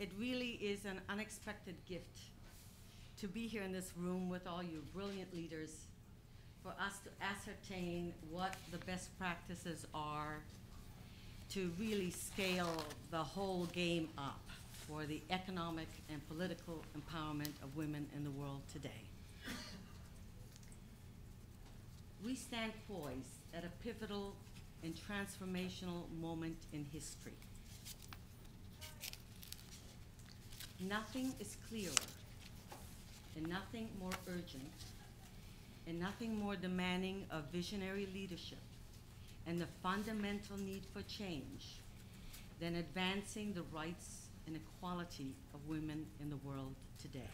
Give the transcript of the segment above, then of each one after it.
It really is an unexpected gift to be here in this room with all you brilliant leaders, for us to ascertain what the best practices are to really scale the whole game up for the economic and political empowerment of women in the world today. We stand poised at a pivotal and transformational moment in history. Nothing is clearer, and nothing more urgent, and nothing more demanding of visionary leadership and the fundamental need for change than advancing the rights and equality of women in the world today.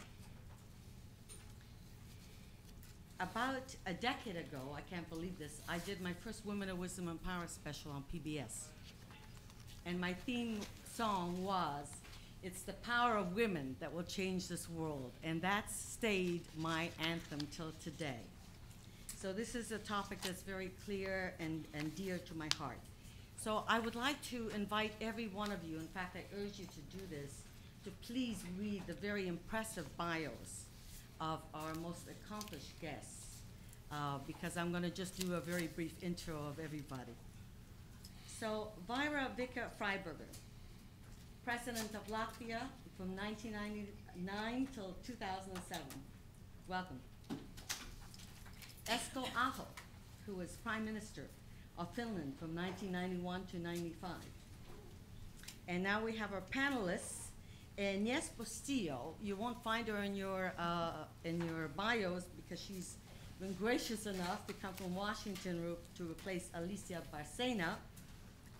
About a decade ago, I can't believe this, I did my first Women of Wisdom and Power special on PBS. And my theme song was, "It's the power of women that will change this world." And that stayed my anthem till today. So this is a topic that's very clear and dear to my heart. So I would like to invite every one of you, in fact, I urge you to do this, to please read the very impressive bios of our most accomplished guests, because I'm going to just do a very brief intro of everybody. So Vaira Vike-Freiberga, President of Latvia from 1999 till 2007. Welcome. Esko, who was Prime Minister of Finland from 1991 to 95. And now we have our panelists. And yes, Bustillo, you won't find her in your bios because she's been gracious enough to come from Washington to replace Alicia Bárcena,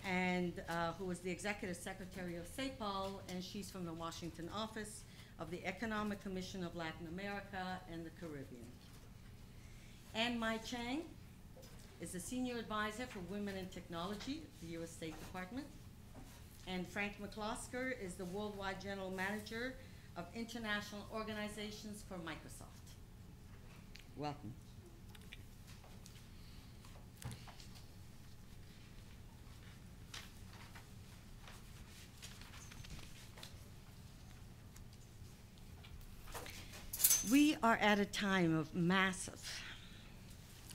and who was the Executive Secretary of CEPAL, and she's from the Washington office of the Economic Commission of Latin America and the Caribbean. And Chang is the Senior Advisor for Women in Technology at the U.S. State Department. And Franck McCosker is the Worldwide General Manager of International Organizations for Microsoft. Welcome. We are at a time of massive,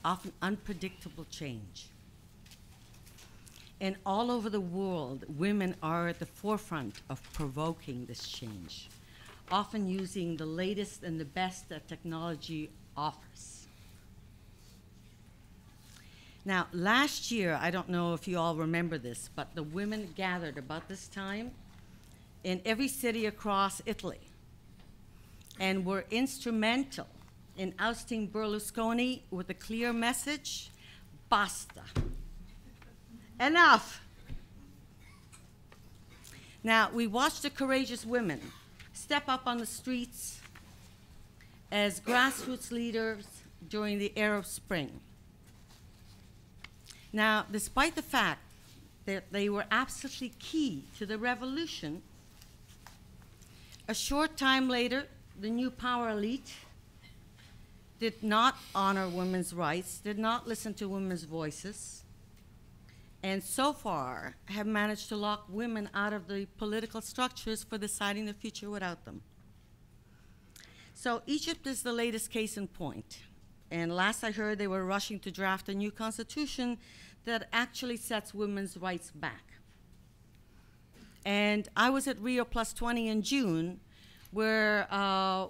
often unpredictable change. And all over the world, women are at the forefront of provoking this change, often using the latest and the best that technology offers. Now, last year, I don't know if you all remember this, but the women gathered about this time in every city across Italy and were instrumental in ousting Berlusconi with a clear message: basta. Enough. Now, we watched the courageous women step up on the streets as grassroots leaders during the Arab Spring. Now, despite the fact that they were absolutely key to the revolution, a short time later, the new power elite did not honor women's rights, did not listen to women's voices, and so far have managed to lock women out of the political structures for deciding the future without them. So Egypt is the latest case in point. And last I heard, they were rushing to draft a new constitution that actually sets women's rights back. And I was at Rio Plus 20 in June, where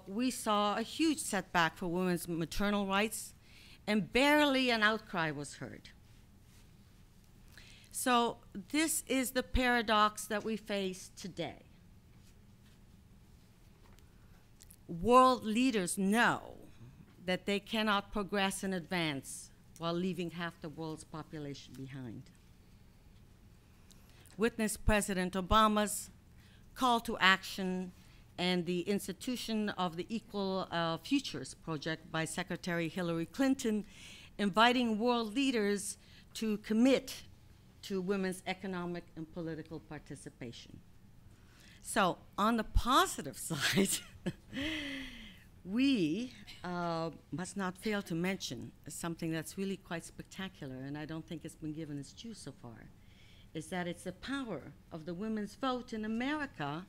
we saw a huge setback for women's maternal rights, and barely an outcry was heard. So this is the paradox that we face today. World leaders know that they cannot progress and advance while leaving half the world's population behind. Witness President Obama's call to action and the institution of the Equal Futures Project by Secretary Hillary Clinton, inviting world leaders to commit to women's economic and political participation. So on the positive side, we must not fail to mention something that's really quite spectacular, and I don't think it's been given its due so far, is that it's the power of the women's vote in America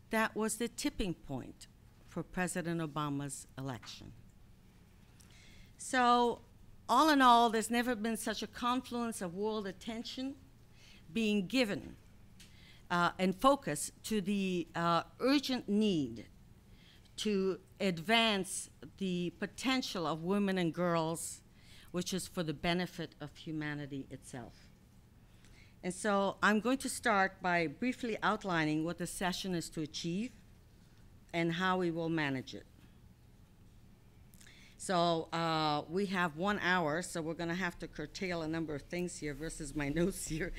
that was the tipping point for President Obama's election. So, all in all, there's never been such a confluence of world attention being given and focus to the urgent need to advance the potential of women and girls, which is for the benefit of humanity itself. And so I'm going to start by briefly outlining what the session is to achieve and how we will manage it. So we have 1 hour, so we're going to have to curtail a number of things here versus my notes here.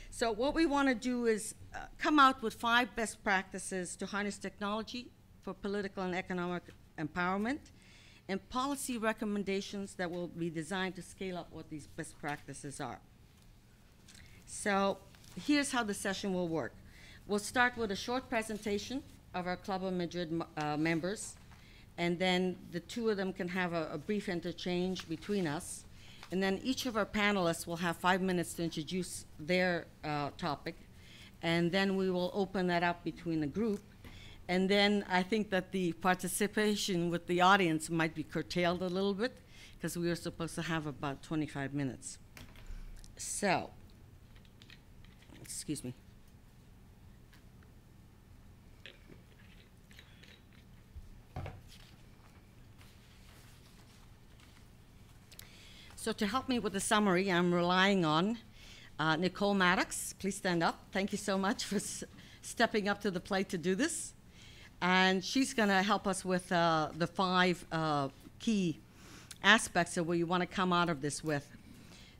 So what we want to do is come out with 5 best practices to harness technology for political and economic empowerment, and policy recommendations that will be designed to scale up what these best practices are. So here's how the session will work. We'll start with a short presentation of our Club of Madrid members, and then the 2 of them can have a brief interchange between us. And then each of our panelists will have 5 minutes to introduce their topic, and then we will open that up between the group. And then I think that the participation with the audience might be curtailed a little bit, because we are supposed to have about 25 minutes. So, excuse me. So to help me with the summary, I'm relying on Nicole Maddox. Please stand up. Thank you so much for stepping up to the plate to do this. And she's going to help us with the 5 key aspects of what you want to come out of this with.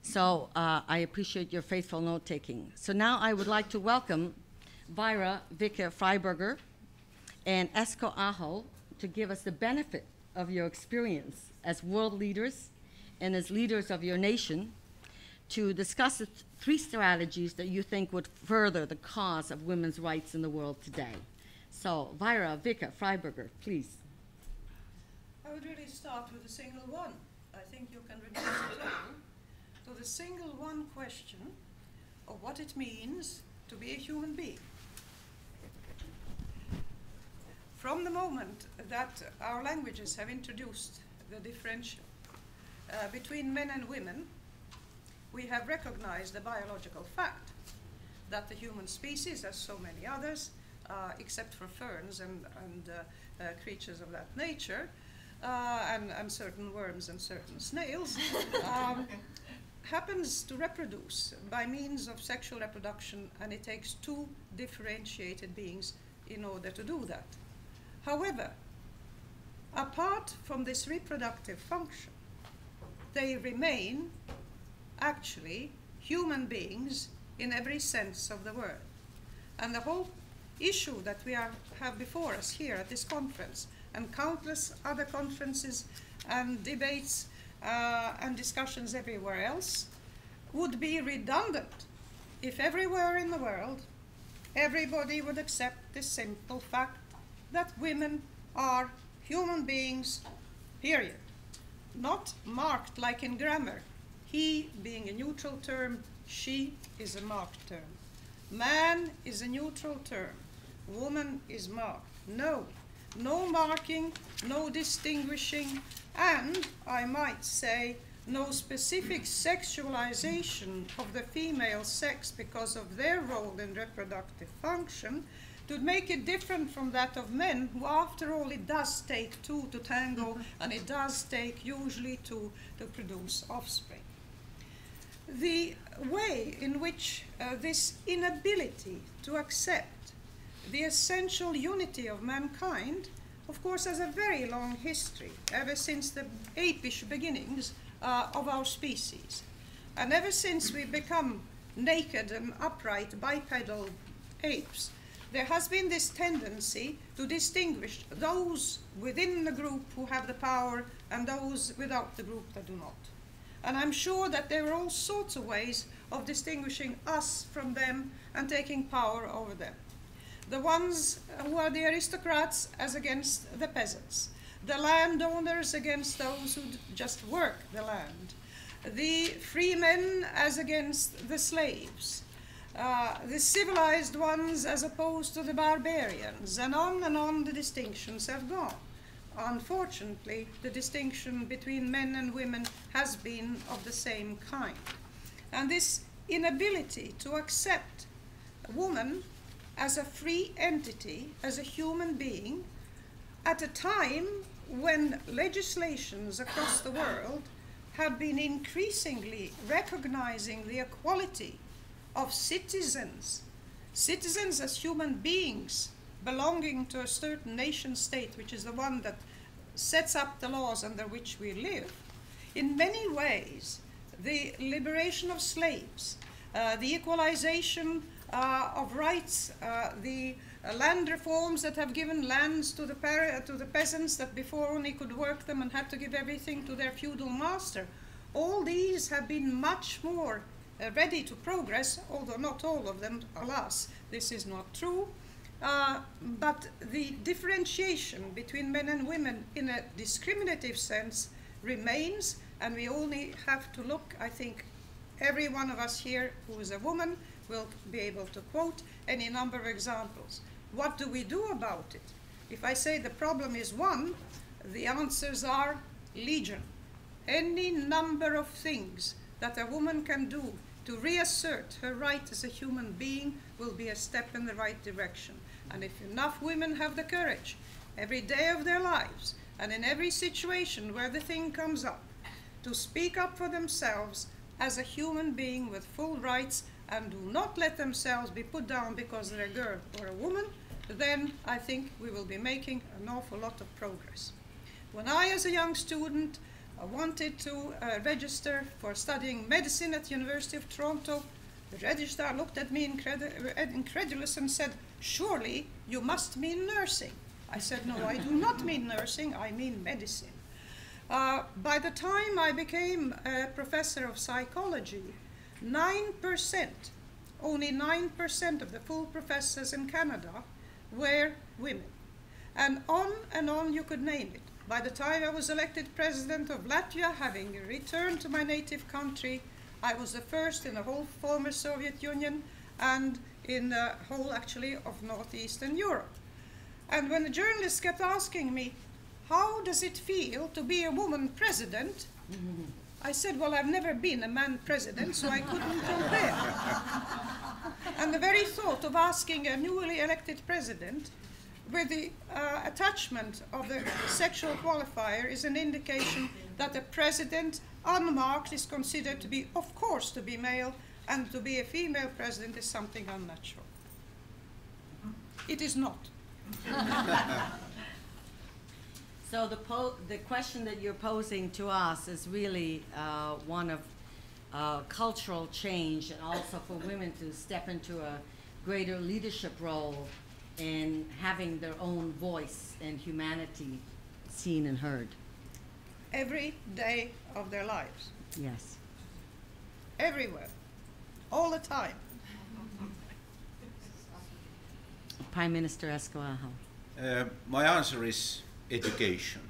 So I appreciate your faithful note-taking. So now I would like to welcome Vaira, Vike-Freiberga, and Esko to give us the benefit of your experience as world leaders and as leaders of your nation to discuss the 3 strategies that you think would further the cause of women's rights in the world today. So, Vaira, Vike-Freiberga, please. I would really start with a single one. I think you can reduce it down to the single one question of what it means to be a human being. From the moment that our languages have introduced the differential between men and women, we have recognized the biological fact that the human species, as so many others, except for ferns and creatures of that nature, and certain worms and certain snails, happens to reproduce by means of sexual reproduction, and it takes 2 differentiated beings in order to do that. However, apart from this reproductive function, they remain actually human beings in every sense of the word. And the whole issue that we have before us here at this conference, and countless other conferences and debates and discussions everywhere else, would be redundant if everywhere in the world everybody would accept the simple fact that women are human beings, period. Not marked like in grammar, he being a neutral term, she is a marked term. Man is a neutral term, woman is marked. No, no marking, no distinguishing, and I might say no specific sexualization of the female sex because of their role in reproductive function to make it different from that of men, who after all it does take 2 to tango, and it does take usually 2 to produce offspring. The way in which this inability to accept the essential unity of mankind, of course, has a very long history, ever since the apish beginnings of our species. And ever since we become naked and upright bipedal apes, there has been this tendency to distinguish those within the group who have the power and those without the group that do not. And I'm sure that there are all sorts of ways of distinguishing us from them and taking power over them. The ones who are the aristocrats as against the peasants, the landowners against those who just work the land, the free men as against the slaves, the civilized ones as opposed to the barbarians, and on the distinctions have gone. Unfortunately, the distinction between men and women has been of the same kind. And this inability to accept a woman as a free entity, as a human being, at a time when legislations across the world have been increasingly recognizing the equality of citizens, citizens as human beings belonging to a certain nation state, which is the one that sets up the laws under which we live. In many ways, the liberation of slaves, the equalization of rights, the land reforms that have given lands to the peasants that before only could work them and had to give everything to their feudal master. All these have been much more ready to progress, although not all of them, alas, this is not true. But the differentiation between men and women in a discriminative sense remains, and we only have to look, I think every one of us here who is a woman will be able to quote any number of examples. What do we do about it? If I say the problem is one, the answers are legion. Any number of things that a woman can do to reassert her right as a human being will be a step in the right direction. And if enough women have the courage, every day of their lives, and in every situation where the thing comes up, to speak up for themselves as a human being with full rights, and do not let themselves be put down because they're a girl or a woman, then I think we will be making an awful lot of progress. When I, as a young student, wanted to register for studying medicine at the University of Toronto, the registrar looked at me incredulous and said, "Surely you must mean nursing." I said, "No, I do not mean nursing, I mean medicine." By the time I became a professor of psychology, 9%, only 9% of the full professors in Canada were women. And on you could name it. By the time I was elected president of Latvia, having returned to my native country, I was the first in the whole former Soviet Union and in the whole, actually, of Northeastern Europe. And when the journalists kept asking me, "How does it feel to be a woman president?" I said, "Well, I've never been a man president, so I couldn't compare." And the very thought of asking a newly elected president with the attachment of the sexual qualifier is an indication that a president unmarked is considered to be, of course, to be male, and to be a female president is something unnatural. It is not. So the question that you're posing to us is really one of cultural change, and also for women to step into a greater leadership role in having their own voice and humanity seen and heard. Every day of their lives. Yes. Everywhere. All the time. Prime Minister Esko. My answer is education.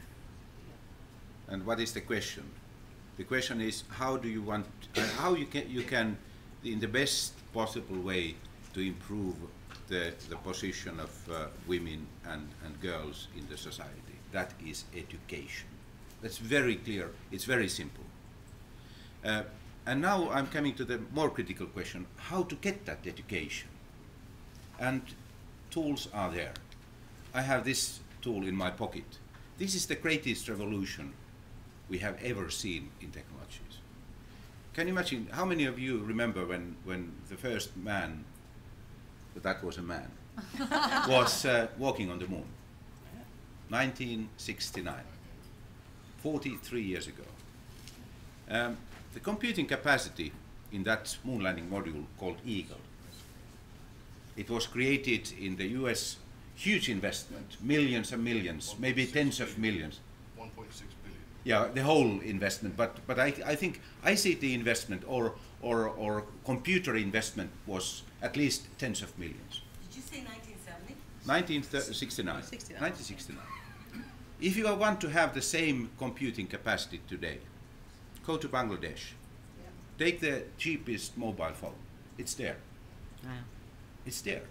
And what is the question? The question is, how do you want, how you can, in the best possible way, to improve the position of women and girls in the society. That is education. That's very clear. It's very simple. And now I'm coming to the more critical question, how to get that education? And tools are there. I have this tool in my pocket. This is the greatest revolution we have ever seen in technologies. Can you imagine, how many of you remember when the first man, but that was a man, was walking on the moon? 1969, 43 years ago. The computing capacity in that moon landing module called Eagle, it was created in the US, huge investment, millions and millions, maybe tens of millions. 1.6 billion. Yeah, the whole investment, but I think ICT investment or computer investment was at least tens of millions. Did you say 1970? 1969. 1969. If you want to have the same computing capacity today, go to Bangladesh. Yeah. Take the cheapest mobile phone. It's there. Yeah. It's there.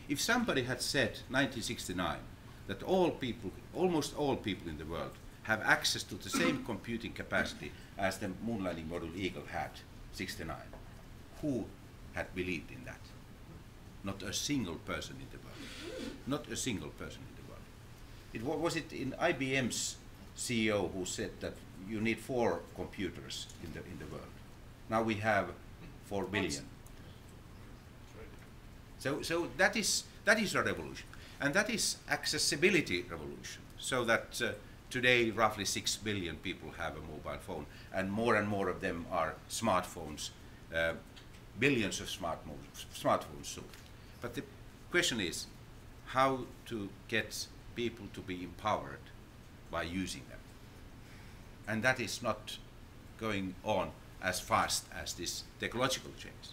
If somebody had said 1969 that all people, almost all people in the world, have access to the same computing capacity as the moon landing module Eagle had 69, who had believed in that? Not a single person in the world. Not a single person in the world. Was it in IBM's CEO who said that you need 4 computers in the world? Now we have 4 billion. So that is a revolution, and that is accessibility revolution. So that today roughly 6 billion people have a mobile phone, and more of them are smartphones. Billions of smartphones sold. But the question is how to get people to be empowered by using them. And that is not going on as fast as this technological change.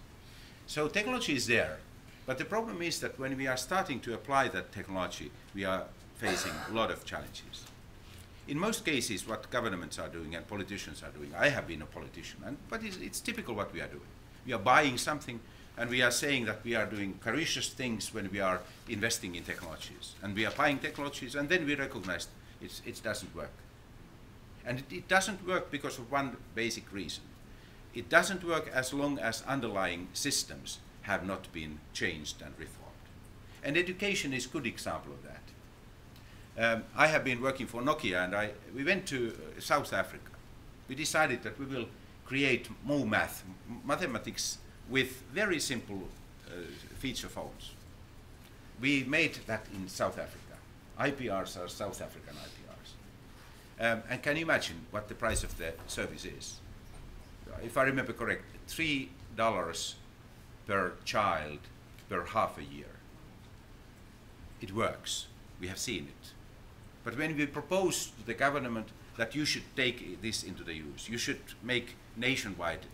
So technology is there, but the problem is that when we are starting to apply that technology, we are facing a lot of challenges. In most cases, what governments are doing and politicians are doing, I have been a politician, but it's typical what we are doing. We are buying something, and we are saying that we are doing courageous things when we are investing in technologies. And we are buying technologies, and then we recognize it doesn't work. And it doesn't work because of one basic reason. It doesn't work as long as underlying systems have not been changed and reformed. And education is a good example of that. I have been working for Nokia, and we went to South Africa. We decided that we will create more mathematics with very simple feature phones. We made that in South Africa. IPRs are South African IPRs. And can you imagine what the price of the service is? If I remember correct, $3 per child per half a year. It works. We have seen it. But when we propose to the government that you should take this into the use, you should make nationwide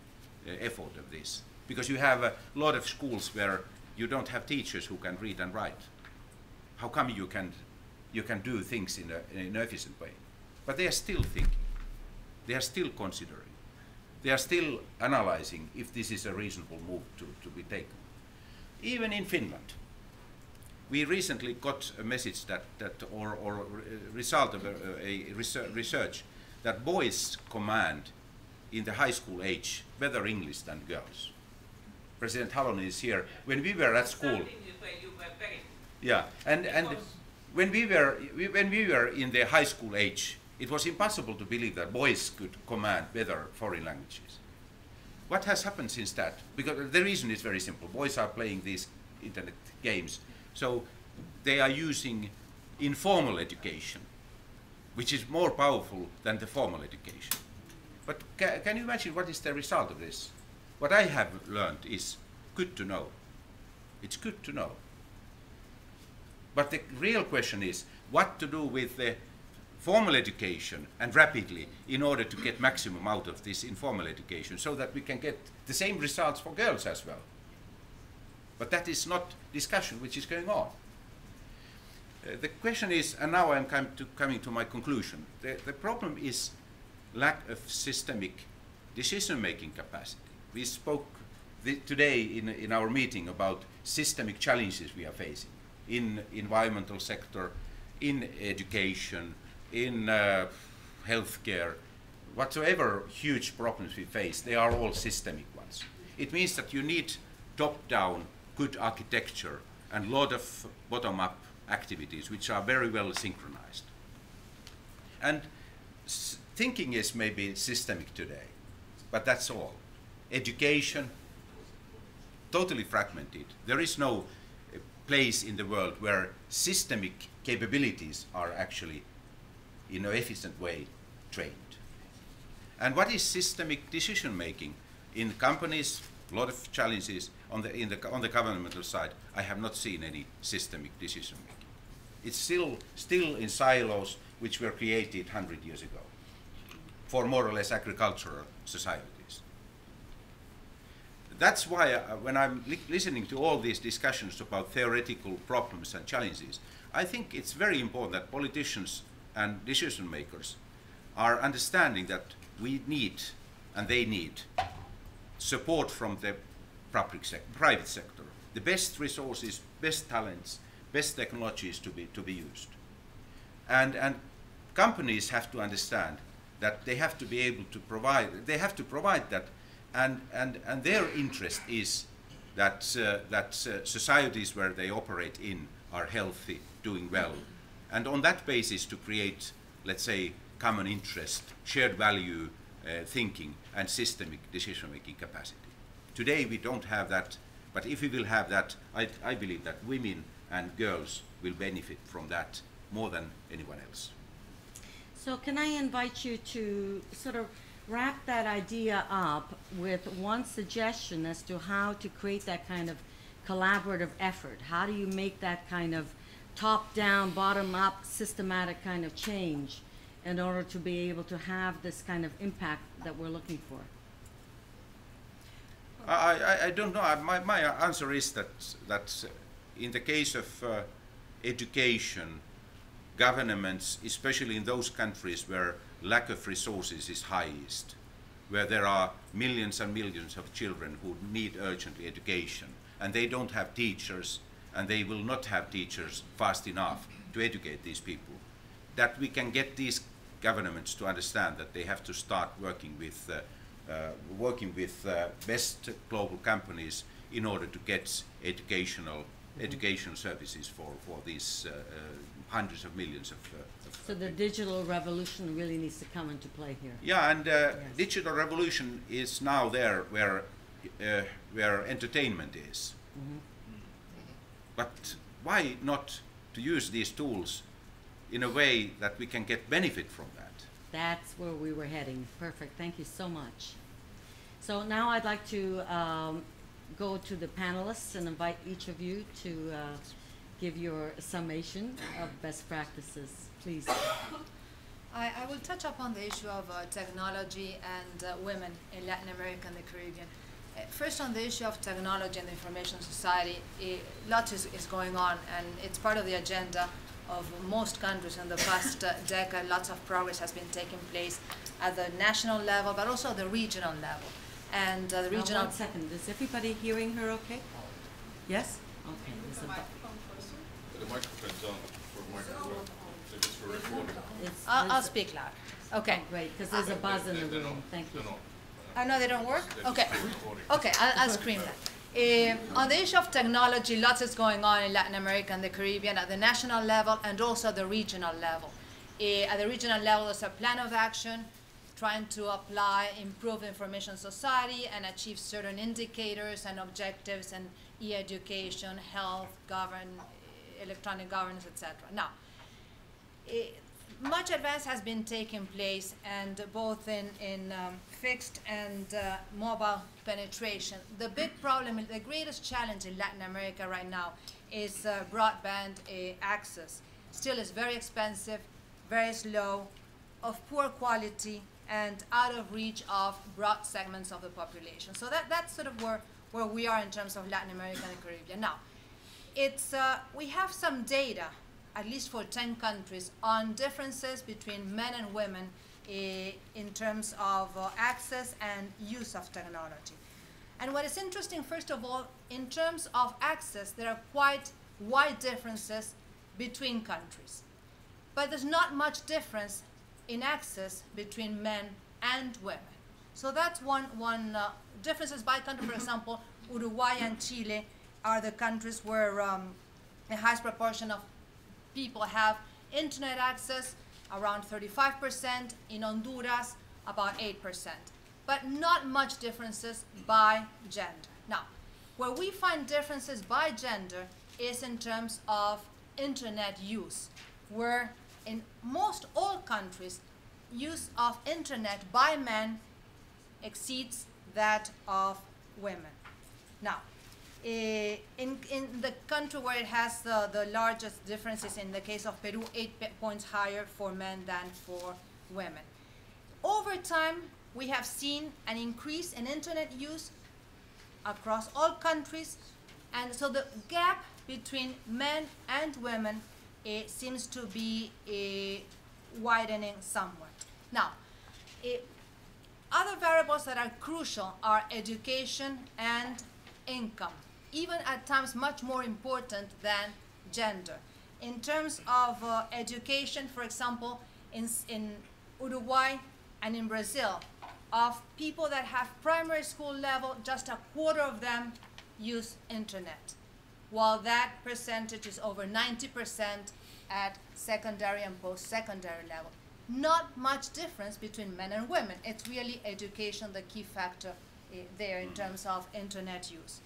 effort of this, because you have a lot of schools where you don't have teachers who can read and write. How come you can do things in an efficient way? But they are still thinking. They are still considering. They are still analyzing if this is a reasonable move to be taken. Even in Finland, we recently got a message or result of a research that boys command in the high school age better English than girls. President Halonen is here. When we were at school, yeah, and when we were in the high school age, it was impossible to believe that boys could command better foreign languages. What has happened since that? Because the reason is very simple. Boys are playing these internet games, so they are using informal education, which is more powerful than the formal education. But can you imagine what is the result of this? What I have learned is good to know. It's good to know. But the real question is what to do with the formal education and rapidly in order to get maximum out of this informal education so that we can get the same results for girls as well. But that is not discussion which is going on. The question is, and now I'm coming to my conclusion, the problem is lack of systemic decision-making capacity. We spoke today in our meeting about systemic challenges we are facing in environmental sector, in education, in healthcare, whatsoever huge problems we face, they are all systemic ones. It means that you need top-down good architecture and a lot of bottom-up activities which are very well synchronized. And thinking is maybe systemic today, but that's all. Education, totally fragmented. There is no place in the world where systemic capabilities are actually in an efficient way trained. And what is systemic decision making? In companies, a lot of challenges. On the governmental side, I have not seen any systemic decision making. It's still in silos which were created 100 years ago for more or less agricultural societies. That's why when I'm listening to all these discussions about theoretical problems and challenges, I think it's very important that politicians and decision makers are understanding that we need, and they need, support from the private sector, the best resources, best talents, best technologies to be used. And companies have to understand that they have to be able to provide, they have to provide that, and their interest is that, societies where they operate in are healthy, doing well, and on that basis to create, let's say, common interest, shared value thinking, and systemic decision-making capacity. Today we don't have that, but if we will have that, I believe that women and girls will benefit from that more than anyone else. So can I invite you to sort of wrap that idea up with one suggestion as to how to create that kind of collaborative effort? How do you make that kind of top-down, bottom-up, systematic kind of change in order to be able to have this kind of impact that we're looking for? I don't know. My answer is that in the case of education, governments, especially in those countries where lack of resources is highest, where there are millions and millions of children who need urgently education, and they don't have teachers, and they will not have teachers fast enough to educate these people, that we can get these governments to understand that they have to start working with best global companies in order to get educational services for these hundreds of millions of So the digital revolution really needs to come into play here. Yeah, and Yes. digital revolution is now there where entertainment is. Mhm. But why not to use these tools in a way that we can get benefit from that? That's where we were heading. Perfect. Thank you so much. So now I'd like to go to the panelists and invite each of you to give your summation of best practices, please. I will touch upon the issue of technology and women in Latin America and the Caribbean. First, on the issue of technology and the information society, lots is going on, and it's part of the agenda of most countries in the past decade. Lots of progress has been taking place at the national level, but also at the regional level. And the regional... One second, is everybody hearing her okay? Yes? Okay. There's a The microphone's on for microphone. So just for recording. I'll speak loud. Okay. Great, because there's a buzz in the room. Thank you. Oh, no, they don't work? Okay. Recording. Okay, I'll scream that. On the issue of technology, lots is going on in Latin America and the Caribbean at the national level and also at the regional level. At the regional level, there's a plan of action trying to apply, improve information society and achieve certain indicators and objectives in e-education, health, electronic governance, etc. Now, much advance has been taking place, and both in fixed and mobile penetration. The big problem, the greatest challenge in Latin America right now is broadband access. Still is very expensive, very slow, of poor quality, and out of reach of broad segments of the population. So that's sort of where we are in terms of Latin America and the Caribbean. Now, we have some data, at least for 10 countries, on differences between men and women in terms of access and use of technology. And what is interesting, first of all, in terms of access, there are quite wide differences between countries. But there's not much difference in access between men and women. So that's one differences by country. For example, Uruguay and Chile are the countries where the highest proportion of people have internet access, around 35%, in Honduras about 8%, but not much differences by gender. Now, where we find differences by gender is in terms of internet use, where in most all countries, use of internet by men exceeds that of women. Now, in the country where it has the largest differences, in the case of Peru, 8 points higher for men than for women. Over time, we have seen an increase in internet use across all countries, and so the gap between men and women seems to be widening somewhat. Now, other variables that are crucial are education and income. even at times much more important than gender. In terms of education, for example, in Uruguay and in Brazil, of people that have primary school level, just a quarter of them use internet, while that percentage is over 90% at secondary and post-secondary level. Not much difference between men and women. It's really education, the key factor there in terms of internet use.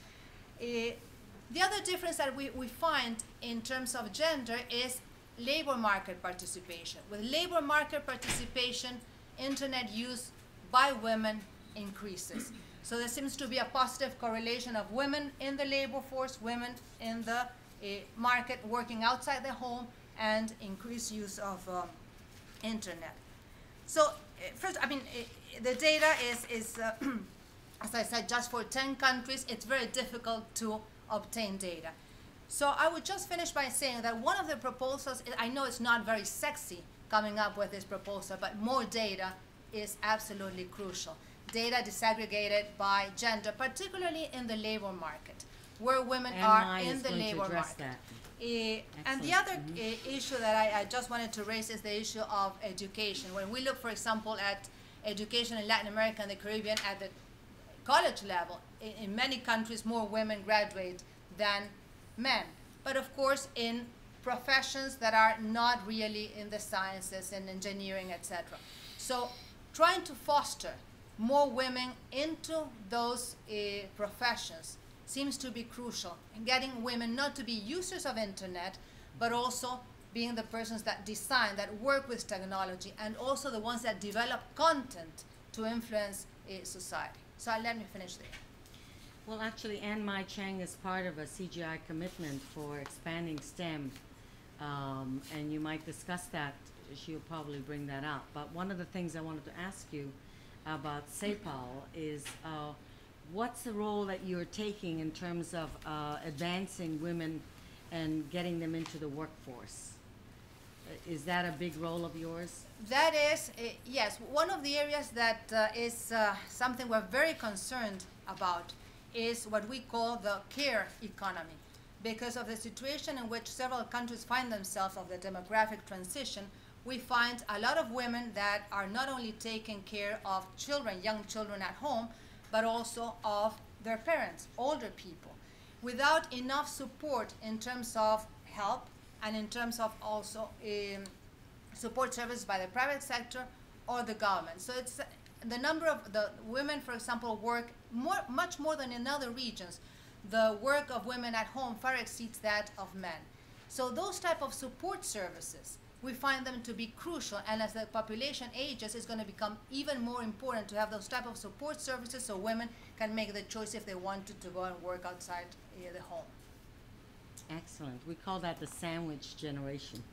The other difference that we find in terms of gender is labor market participation. With labor market participation, internet use by women increases. So there seems to be a positive correlation of women in the labor force, women in the market working outside the home, and increased use of internet. So first, I mean, the data is as I said, just for 10 countries. It's very difficult to obtain data. So I would just finish by saying that one of the proposals, I know it's not very sexy coming up with this proposal, but more data is absolutely crucial. Data disaggregated by gender, particularly in the labor market, where women are in the labor market. And the other issue that I just wanted to raise is the issue of education. When we look, for example, at education in Latin America and the Caribbean at the college level, in many countries more women graduate than men. But of course, in professions that are not really in the sciences and engineering, etc. So trying to foster more women into those professions seems to be crucial, and getting women not to be users of internet, but also being the persons that design, that work with technology, and also the ones that develop content to influence society. So let me finish there. Well, actually, Chang is part of a CGI commitment for expanding STEM, and you might discuss that. She'll probably bring that up. But one of the things I wanted to ask you about CEPAL is what's the role that you're taking in terms of advancing women and getting them into the workforce? Is that a big role of yours? That is, yes. One of the areas that is something we're very concerned about is what we call the care economy. Because of the situation in which several countries find themselves of the demographic transition, we find a lot of women that are not only taking care of children, young children at home, but also of their parents, older people, without enough support in terms of help and in terms of also support services by the private sector or the government. So it's the number of the women, for example, work much more than in other regions. The work of women at home far exceeds that of men. So those type of support services, we find them to be crucial, and as the population ages, it's going to become even more important to have those type of support services so women can make the choice if they wanted to go and work outside the home. Excellent. We call that the sandwich generation,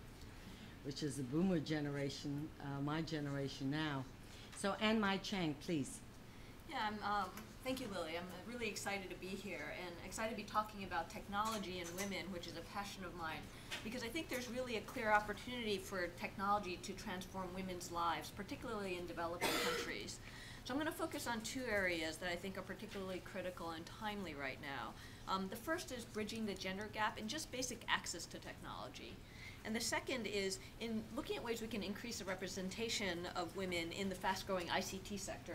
which is the boomer generation, my generation now. So Chang, please. Yeah, thank you, Lili. I'm really excited to be here and excited to be talking about technology and women, which is a passion of mine, because I think there's really a clear opportunity for technology to transform women's lives, particularly in developing countries. So I'm going to focus on two areas that I think are particularly critical and timely right now. The first is bridging the gender gap and just basic access to technology. And the second is in looking at ways we can increase the representation of women in the fast-growing ICT sector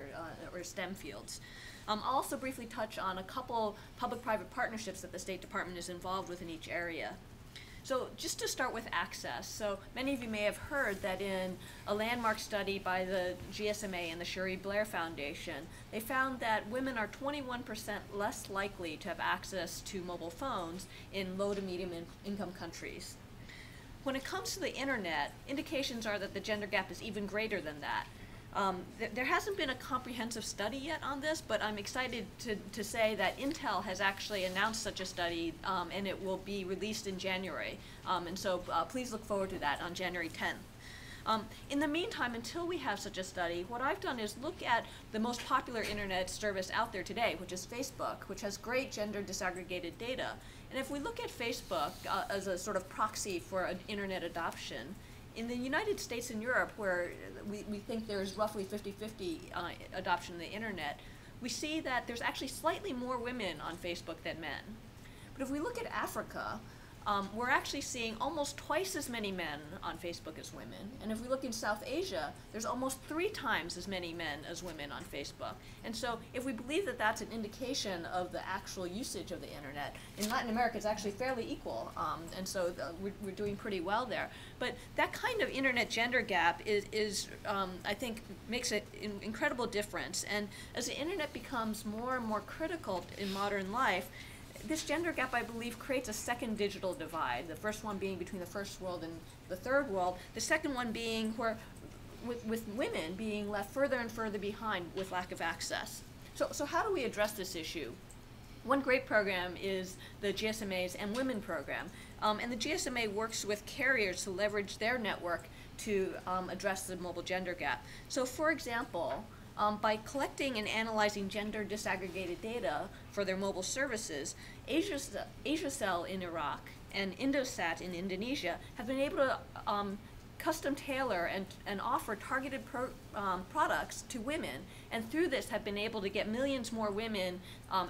or STEM fields. I'll also briefly touch on a couple public-private partnerships that the State Department is involved with in each area. So just to start with access, so many of you may have heard that in a landmark study by the GSMA and the Cherie Blair Foundation, they found that women are 21% less likely to have access to mobile phones in low to medium income countries. When it comes to the internet, indications are that the gender gap is even greater than that. There hasn't been a comprehensive study yet on this, but I'm excited to say that Intel has actually announced such a study, and it will be released in January. And so please look forward to that on January 10th. In the meantime, until we have such a study, what I've done is look at the most popular internet service out there today, which is Facebook, which has great gender disaggregated data. And if we look at Facebook as a sort of proxy for an internet adoption, in the United States and Europe, where we think there's roughly 50-50 adoption of the internet, we see that there's actually slightly more women on Facebook than men. But if we look at Africa, we're actually seeing almost twice as many men on Facebook as women. And if we look in South Asia, there's almost 3 times as many men as women on Facebook. And so if we believe that that's an indication of the actual usage of the internet, in Latin America it's actually fairly equal. And so we're doing pretty well there. But that kind of internet gender gap is I think, makes an incredible difference. And as the internet becomes more and more critical in modern life, this gender gap, I believe, creates a second digital divide. The first one being between the first world and the third world. The second one being where, with women being left further and further behind with lack of access. So how do we address this issue? One great program is the GSMA's M Women program. And the GSMA works with carriers to leverage their network to address the mobile gender gap. So for example, by collecting and analyzing gender disaggregated data for their mobile services, Asiacell in Iraq and Indosat in Indonesia have been able to custom tailor and offer targeted products to women, and through this have been able to get millions more women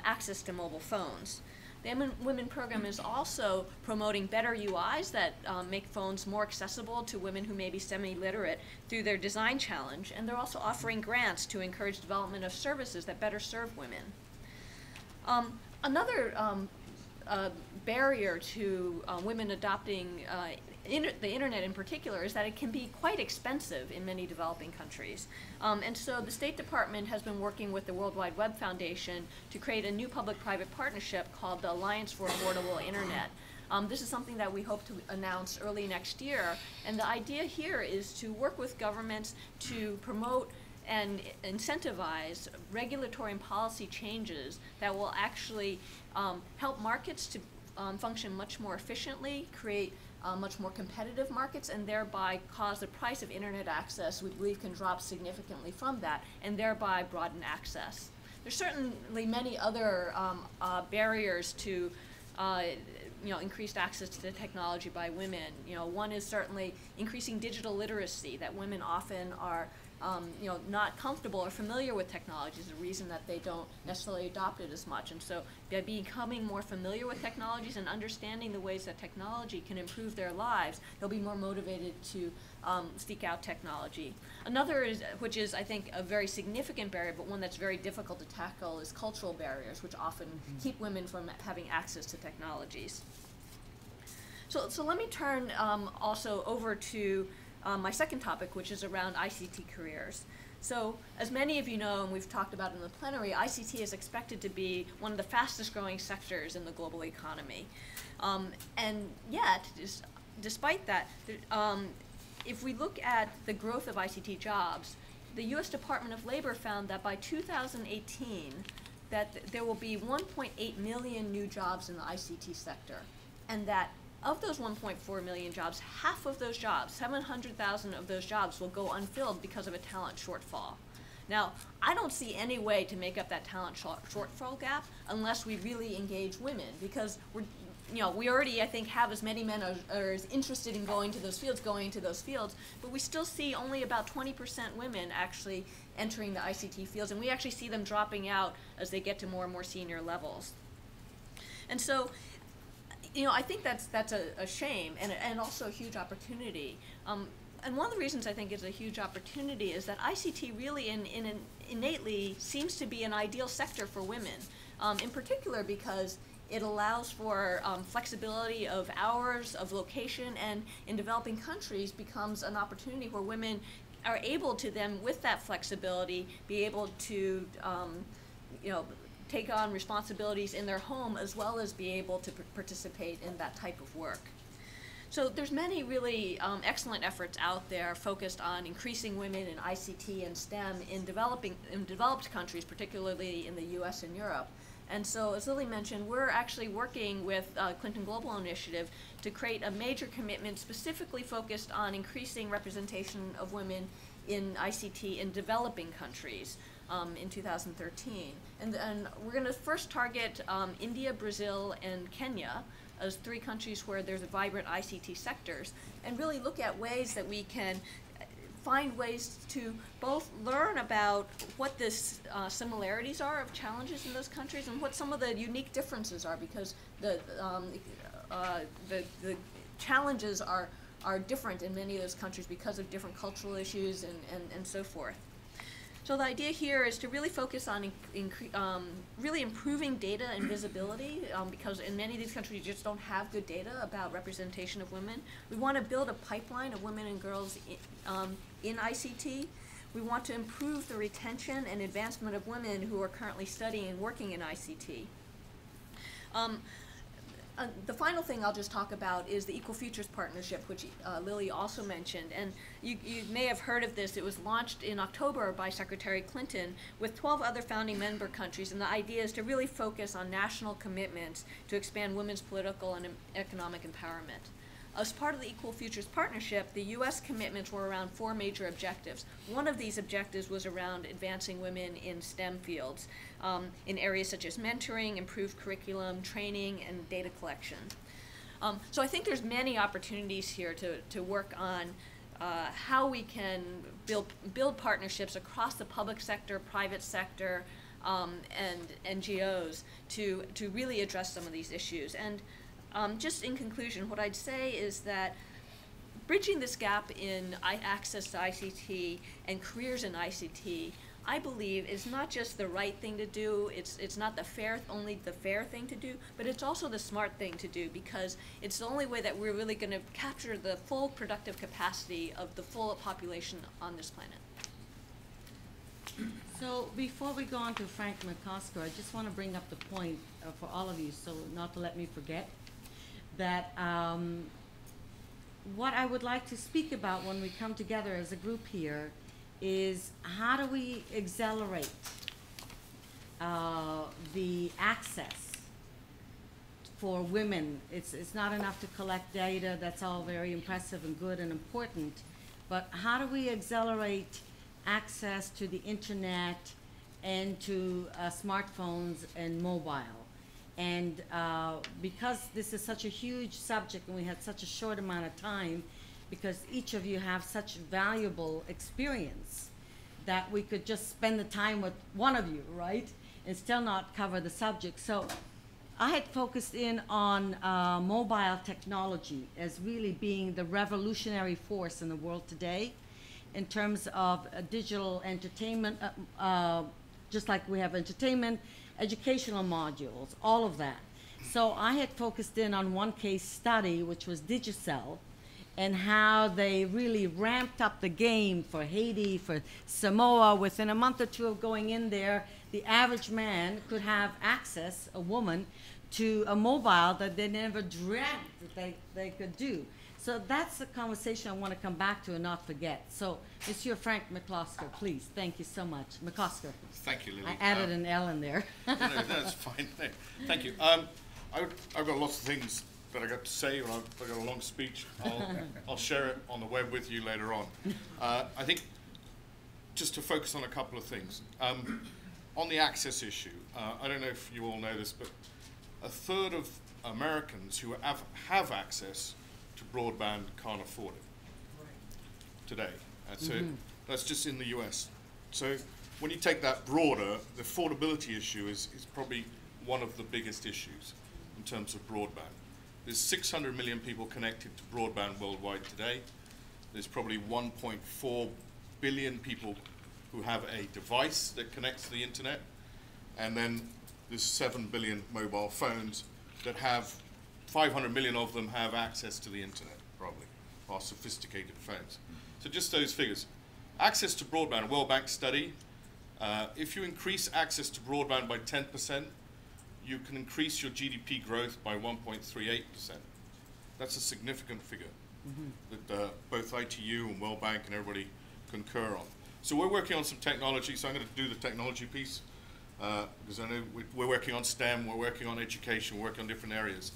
access to mobile phones. The Women program is also promoting better UIs that make phones more accessible to women who may be semi-literate through their design challenge, and they're also offering grants to encourage development of services that better serve women. Another barrier to women adopting the internet in particular is that it can be quite expensive in many developing countries. And so the State Department has been working with the World Wide Web Foundation to create a new public-private partnership called the Alliance for Affordable Internet. This is something that we hope to announce early next year, and the idea here is to work with governments to promote and incentivize regulatory and policy changes that will actually help markets to function much more efficiently, create much more competitive markets, and thereby cause the price of internet access, we believe, can drop significantly from that, and thereby broaden access. There's certainly many other barriers to increased access to the technology by women. One is certainly increasing digital literacy, that women often are not comfortable or familiar with technology is the reason that they don't necessarily adopt it as much. And so by becoming more familiar with technologies and understanding the ways that technology can improve their lives, they'll be more motivated to seek out technology. Another is, which is I think a very significant barrier, but one that's very difficult to tackle, is cultural barriers, which often keep women from having access to technologies. So let me turn also over to my second topic, which is around ICT careers. So as many of you know, and we've talked about in the plenary, ICT is expected to be one of the fastest growing sectors in the global economy. And yet, despite that, if we look at the growth of ICT jobs, the US Department of Labor found that by 2018, that there will be 1.8 million new jobs in the ICT sector, and that of those 1.4 million jobs, half of those jobs, 700,000 of those jobs, will go unfilled because of a talent shortfall. Now, I don't see any way to make up that talent shortfall gap unless we really engage women, because we already, I think, have as many men are as interested in going to those fields, but we still see only about 20% women actually entering the ICT fields, and we actually see them dropping out as they get to more and more senior levels. And so, I think that's a shame and also a huge opportunity. And one of the reasons I think it's a huge opportunity is that ICT really innately seems to be an ideal sector for women, in particular because it allows for flexibility of hours, of location, and in developing countries becomes an opportunity where women are able to then, with that flexibility, be able to take on responsibilities in their home as well as be able to participate in that type of work. So there's many really excellent efforts out there focused on increasing women in ICT and STEM in developed countries, particularly in the US and Europe. And so, as Lili mentioned, we're actually working with Clinton Global Initiative to create a major commitment specifically focused on increasing representation of women in ICT in developing countries in 2013. And we're going to first target India, Brazil, and Kenya as 3 countries where there's a vibrant ICT sectors, and really look at ways that we can find ways to both learn about what the similarities are of challenges in those countries and what some of the unique differences are, because the challenges are different in many of those countries because of different cultural issues and so forth. So the idea here is to really focus on really improving data and visibility, because in many of these countries you just don't have good data about representation of women. We want to build a pipeline of women and girls in ICT. We want to improve the retention and advancement of women who are currently studying and working in ICT. The final thing I'll just talk about is the Equal Futures Partnership, which Lili also mentioned. And you may have heard of this. It was launched in October by Secretary Clinton with 12 other founding member countries. And the idea is to really focus on national commitments to expand women's political and economic empowerment. As part of the Equal Futures Partnership, the U.S. commitments were around 4 major objectives. One of these objectives was around advancing women in STEM fields, in areas such as mentoring, improved curriculum, training, and data collection. So I think there's many opportunities here to work on how we can build partnerships across the public sector, private sector, and NGOs to really address some of these issues. And just in conclusion, what I'd say is that bridging this gap in access to ICT and careers in ICT, I believe, is not just the right thing to do. It's not only the fair thing to do, but it's also the smart thing to do, because it's the only way that we're really going to capture the full productive capacity of the full population on this planet. So before we go on to Franck McCosker, I just want to bring up the point for all of you, so not to let me forget, that what I would like to speak about when we come together as a group here is how do we accelerate the access for women. It's not enough to collect data. That's all very impressive and good and important, but how do we accelerate access to the internet and to smartphones and mobile? And because this is such a huge subject and we had such a short amount of time, because each of you have such valuable experience, that we could just spend the time with one of you, right? And still not cover the subject. So I had focused in on mobile technology as really being the revolutionary force in the world today in terms of digital entertainment, just like we have entertainment, educational modules, all of that. So I had focused in on one case study, which was Digicel, and how they really ramped up the game for Haiti, for Samoa. Within a month or two of going in there, the average man could have access, a woman, to a mobile that they never dreamt that they could do. So that's the conversation I want to come back to and not forget. So, Monsieur Franck McCosker, please. Thank you so much. McCosker. Thank you, Lili. I added an L in there. No, that's fine. Thank you. I've got lots of things that I got to say. I've got a long speech. I'll share it on the web with you later on. I think just to focus on a couple of things. On the access issue, I don't know if you all know this, but a third of Americans who have access to broadband can't afford it today. So that's just in the US. So when you take that broader, the affordability issue is probably one of the biggest issues in terms of broadband. There's 600 million people connected to broadband worldwide today. There's probably 1.4 billion people who have a device that connects to the internet. And then there's 7 billion mobile phones that have 500 million of them have access to the internet, probably, are sophisticated phones. So just those figures. Access to broadband, a World Bank study, if you increase access to broadband by 10%, you can increase your GDP growth by 1.38%. That's a significant figure that both ITU and World Bank and everybody concur on. So we're working on some technology, so I'm going to do the technology piece, because I know we're working on STEM, we're working on education, we're working on different areas.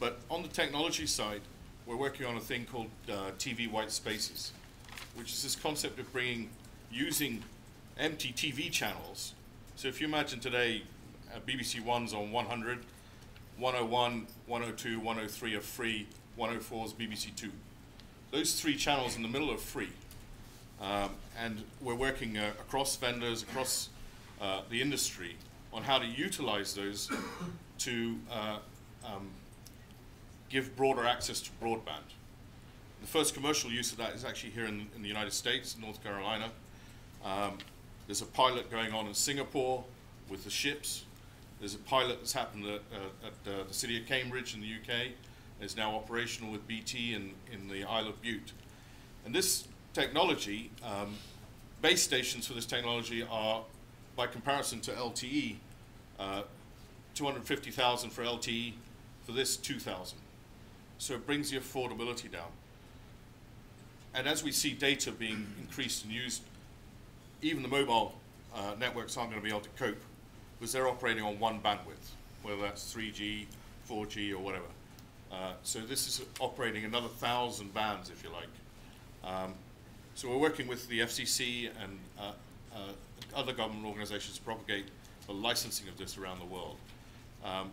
But on the technology side, we're working on a thing called TV white spaces, which is this concept of using empty TV channels. So if you imagine today, BBC One's on 100, 101, 102, 103 are free, 104 is BBC Two. Those 3 channels in the middle are free. And we're working across vendors, across the industry on how to utilize those to give broader access to broadband. The first commercial use of that is actually here in the United States, North Carolina. There's a pilot going on in Singapore with the ships. There's a pilot that's happened at the city of Cambridge in the UK. It's now operational with BT in the Isle of Bute. And this technology, base stations for this technology are, by comparison to LTE, 250,000 for LTE, for this 2,000. So it brings the affordability down. And as we see data being increased and used, even the mobile networks aren't going to be able to cope because they're operating on one bandwidth, whether that's 3G, 4G, or whatever. So this is operating another 1,000 bands, if you like. So we're working with the FCC and other government organizations to propagate the licensing of this around the world.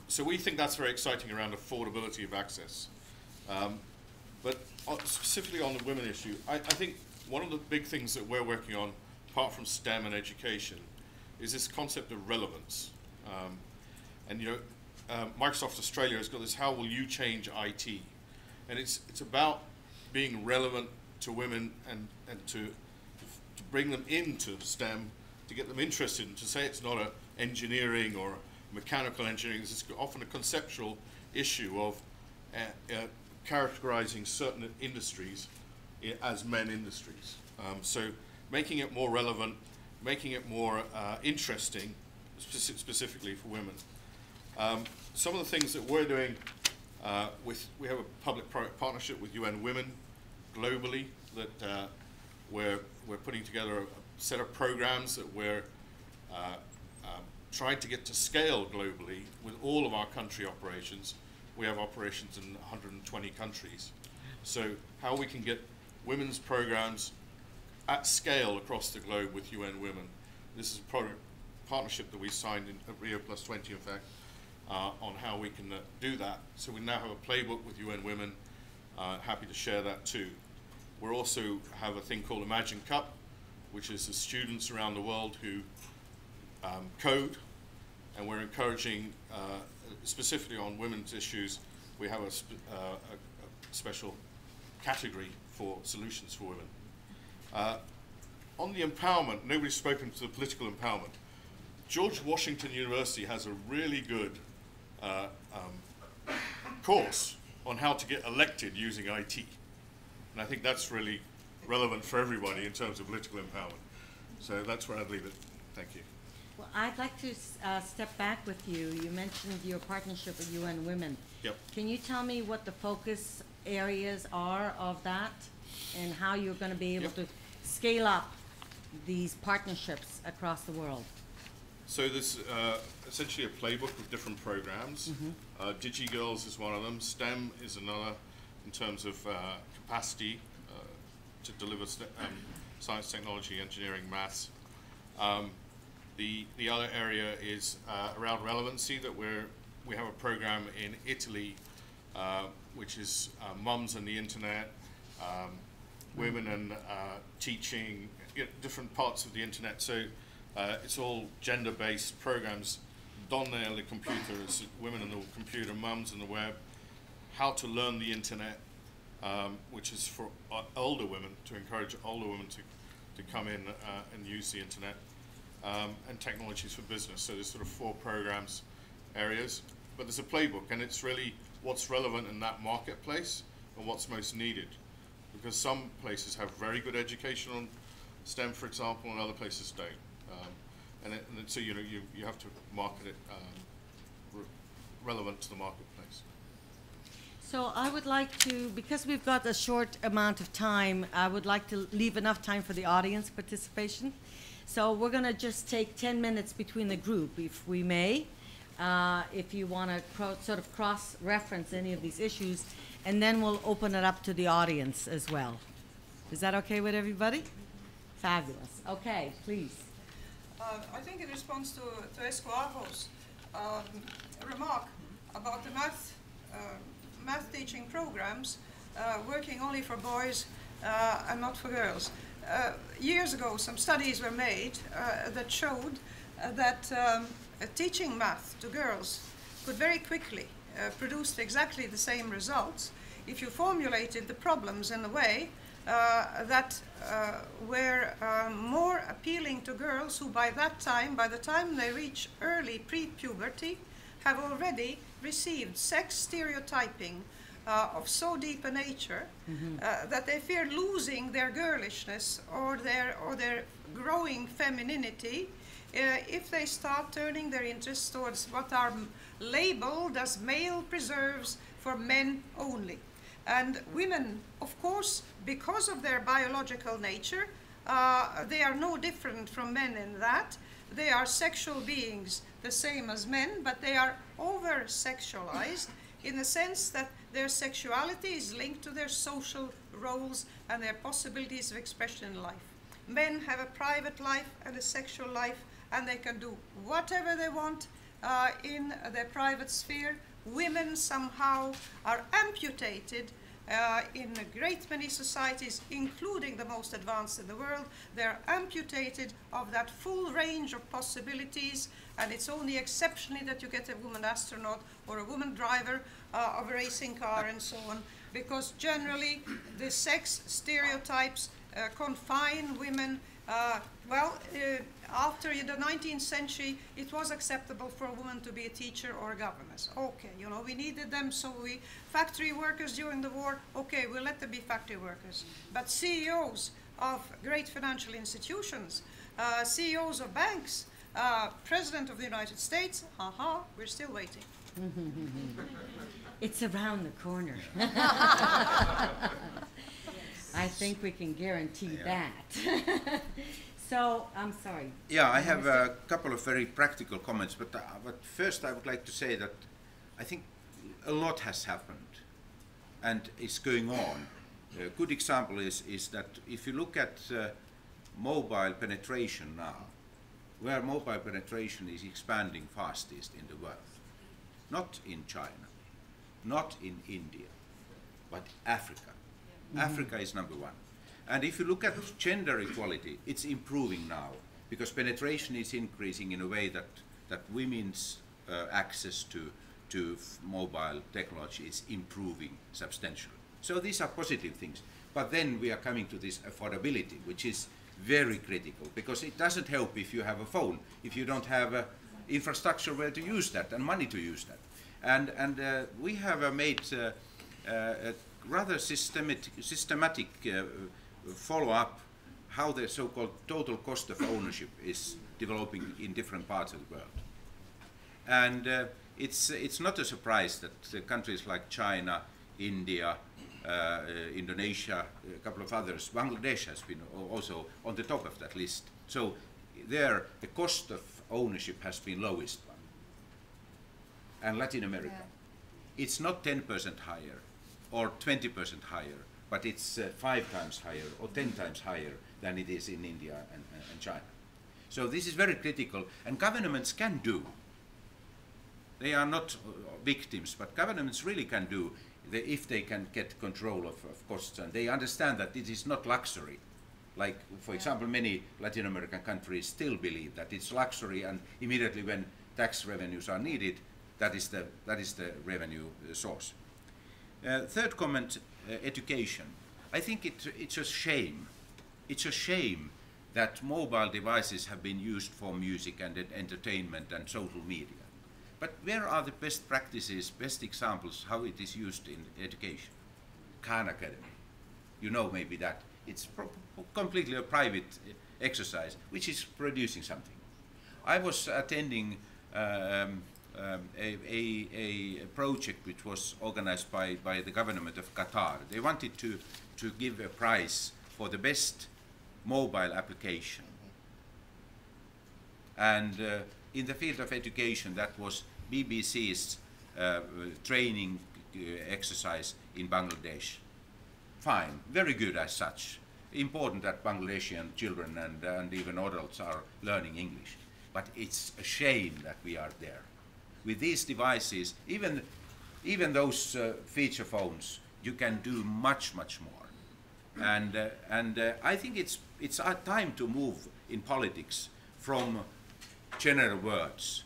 So we think that's very exciting around affordability of access. But specifically on the women issue, I think one of the big things that we're working on, apart from STEM and education, is this concept of relevance. And you know, Microsoft Australia has got this, how will you change IT? And it's about being relevant to women and to bring them into STEM, to get them interested, and to say it's not a engineering or mechanical engineering. This is often a conceptual issue of characterizing certain industries as men industries. So making it more relevant, making it more interesting, specifically for women. Some of the things that we're doing, we have a public-private partnership with UN Women globally that we're putting together a set of programs that we're trying to get to scale globally with all of our country operations. We have operations in 120 countries. So how we can get women's programs at scale across the globe with UN Women. This is a partnership that we signed in Rio Plus 20, in fact, on how we can do that. So we now have a playbook with UN Women. Happy to share that too. We also have a thing called Imagine Cup, which is the students around the world who code, and we're encouraging, specifically on women's issues, we have a special category for solutions for women. On the empowerment, nobody's spoken to the political empowerment. George Washington University has a really good course on how to get elected using IT. And I think that's really relevant for everybody in terms of political empowerment. So that's where I'd leave it. Thank you. Well, I'd like to step back with you. You mentioned your partnership with UN Women. Yep. Can you tell me what the focus areas are of that and how you're going to be able to scale up these partnerships across the world? So there's essentially a playbook with different programs. DigiGirls is one of them. STEM is another in terms of capacity to deliver science, technology, engineering, maths. The other area is around relevancy, that we have a program in Italy which is mums and the internet, women and teaching, different parts of the internet. So it's all gender-based programs. Donne and the computer is women and the computer, mums and the web, how to learn the internet, which is for older women, to encourage older women to come in and use the internet, and technologies for business. So there's sort of 4 programs, areas, but there's a playbook, and it's really what's relevant in that marketplace and what's most needed. Because some places have very good education on STEM, for example, and other places don't. And so you have to market it relevant to the marketplace. So I would like to, because we've got a short amount of time, I would like to leave enough time for the audience participation. So we're going to just take 10 minutes between the group, if we may, if you want to sort of cross-reference any of these issues, and then we'll open it up to the audience as well. Is that okay with everybody? Fabulous. Okay, please. I think in response to Esko's remark about the math teaching programs working only for boys and not for girls. years ago, some studies were made that showed that teaching math to girls could very quickly produce exactly the same results if you formulated the problems in a way that were more appealing to girls who by the time they reach early pre-puberty, have already received sex stereotyping of so deep a nature that they fear losing their girlishness or their growing femininity if they start turning their interests towards what are labeled as male preserves for men only. And women, of course, because of their biological nature, they are no different from men in that. They are sexual beings the same as men, but they are over-sexualized in the sense that their sexuality is linked to their social roles and their possibilities of expression in life. Men have a private life and a sexual life, and they can do whatever they want in their private sphere. Women somehow are amputated in a great many societies, including the most advanced in the world. They're amputated of that full range of possibilities, and it's only exceptionally that you get a woman astronaut or a woman driver of a racing car and so on, because generally the sex stereotypes confine women. After the 19th century, it was acceptable for a woman to be a teacher or a governess. Okay, you know, we needed them, so factory workers during the war, okay, we'll let them be factory workers. But CEOs of great financial institutions, CEOs of banks, President of the United States, we're still waiting. It's around the corner. I think we can guarantee that. So, I'm sorry. Yeah, I have a couple of very practical comments, but first I would like to say that I think a lot has happened and is going on. A good example is that if you look at mobile penetration now, where mobile penetration is expanding fastest in the world, not in China, not in India, but Africa. Africa is number one. And if you look at gender equality, it's improving now because penetration is increasing in a way that women's access to mobile technology is improving substantially. So these are positive things. But then we are coming to this affordability, which is very critical because it doesn't help if you have a phone, if you don't have infrastructure where to use that and money to use that. And we have made a rather systematic follow-up how the so-called total cost of ownership is developing in different parts of the world. And it's not a surprise that countries like China, India, Indonesia, a couple of others, Bangladesh has been also on the top of that list. So there the cost of ownership has been lowest one. And Latin America, it's not 10% higher or 20% higher, but it's 5 times higher or 10 times higher than it is in India and China. So this is very critical, and governments can do. They are not victims, but governments really can do if they can get control of costs, and they understand that it is not luxury. Like, for example, many Latin American countries still believe that it's luxury, and immediately when tax revenues are needed, that is the revenue source. Third comment, education. I think it's a shame. It's a shame that mobile devices have been used for music and entertainment and social media. But where are the best practices, best examples how it is used in education? Khan Academy. You know maybe that. It's completely a private exercise, which is producing something. I was attending a project which was organized by the government of Qatar. They wanted to give a prize for the best mobile application. And in the field of education, that was BBC's training exercise in Bangladesh. Fine, very good as such. Important that Bangladeshian children and even adults are learning English. But it's a shame that we are there. With these devices, even those feature phones, you can do much, much more. And I think it's our time to move in politics from general words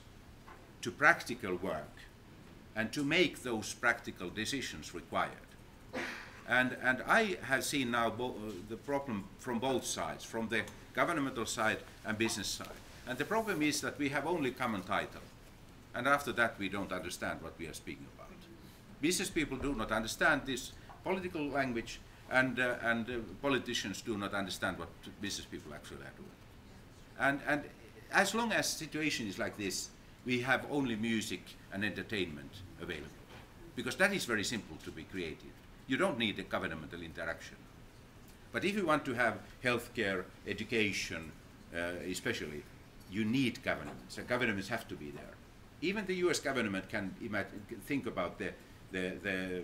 to practical work, and to make those practical decisions required. And I have seen now the problem from both sides, from the governmental side and business side. And the problem is that we have only common title. And after that, we don't understand what we are speaking about. Business people do not understand this political language, and politicians do not understand what business people actually are doing. And as long as the situation is like this, we have only music and entertainment available, because that is very simple to be created. You don't need a governmental interaction. But if you want to have healthcare, education, especially, you need governments, and governments have to be there. Even the US government can think about the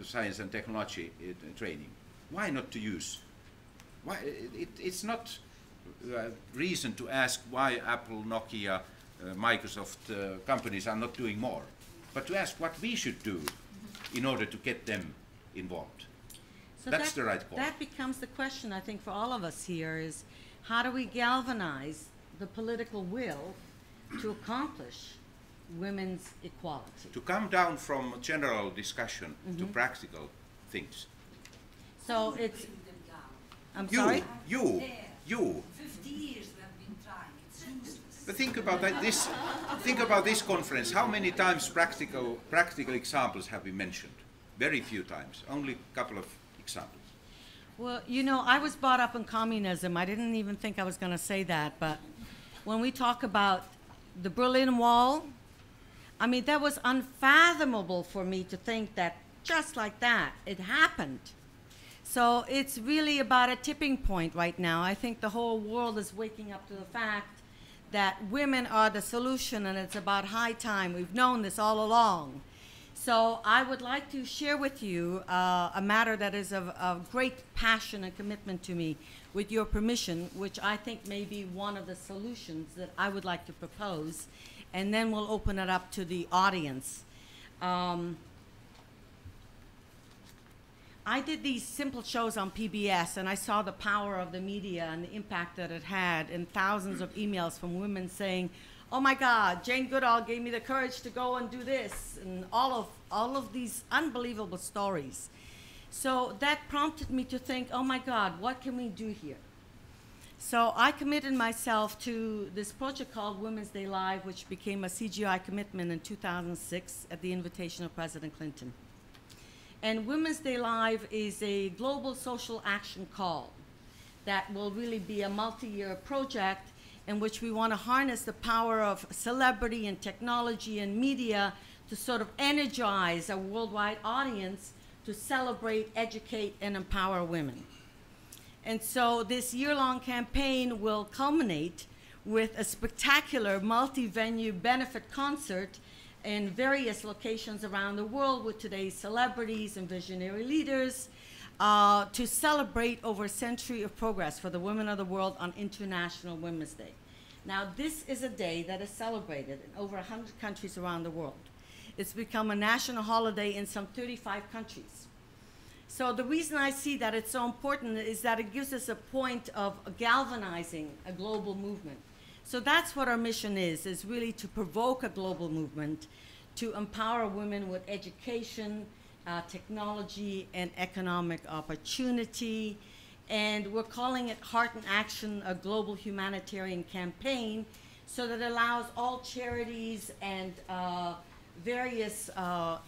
science and technology training. Why not to use? Why, it's not reason to ask why Apple, Nokia, Microsoft companies are not doing more, but to ask what we should do in order to get them involved. So that's the right call. That becomes the question, I think, for all of us here is, how do we galvanize the political will to accomplish women's equality? To come down from general discussion to practical things. So it's, I'm You, sorry? you. 50 years we have been trying. It's useless. But think about this. Think about this conference. How many times practical examples have been mentioned? Very few times. Only a couple of examples. Well, you know, I was brought up in communism. I didn't even think I was going to say that, but when we talk about the Berlin Wall, I mean, that was unfathomable for me to think that just like that, it happened. So it's really about a tipping point right now. I think the whole world is waking up to the fact that women are the solution, and it's about high time. We've known this all along. So I would like to share with you a matter that is of great passion and commitment to me, with your permission, which I think may be one of the solutions that I would like to propose, and then we'll open it up to the audience. I did these simple shows on PBS, and I saw the power of the media and the impact that it had, and thousands of emails from women saying, oh my God, Jane Goodall gave me the courage to go and do this, and all of these unbelievable stories. So that prompted me to think, oh my God, what can we do here? So I committed myself to this project called Women's Day Live, which became a CGI commitment in 2006 at the invitation of President Clinton. And Women's Day Live is a global social action call that will really be a multi-year project in which we want to harness the power of celebrity and technology and media to sort of energize a worldwide audience to celebrate, educate, and empower women. And so this year-long campaign will culminate with a spectacular multi-venue benefit concert in various locations around the world with today's celebrities and visionary leaders to celebrate over a century of progress for the women of the world on International Women's Day. Now, this is a day that is celebrated in over 100 countries around the world. It's become a national holiday in some 35 countries. So the reason I see that it's so important is that it gives us a point of galvanizing a global movement. So that's what our mission is really to provoke a global movement, to empower women with education, technology, and economic opportunity. And we're calling it Heart in Action, a global humanitarian campaign, so that it allows all charities and various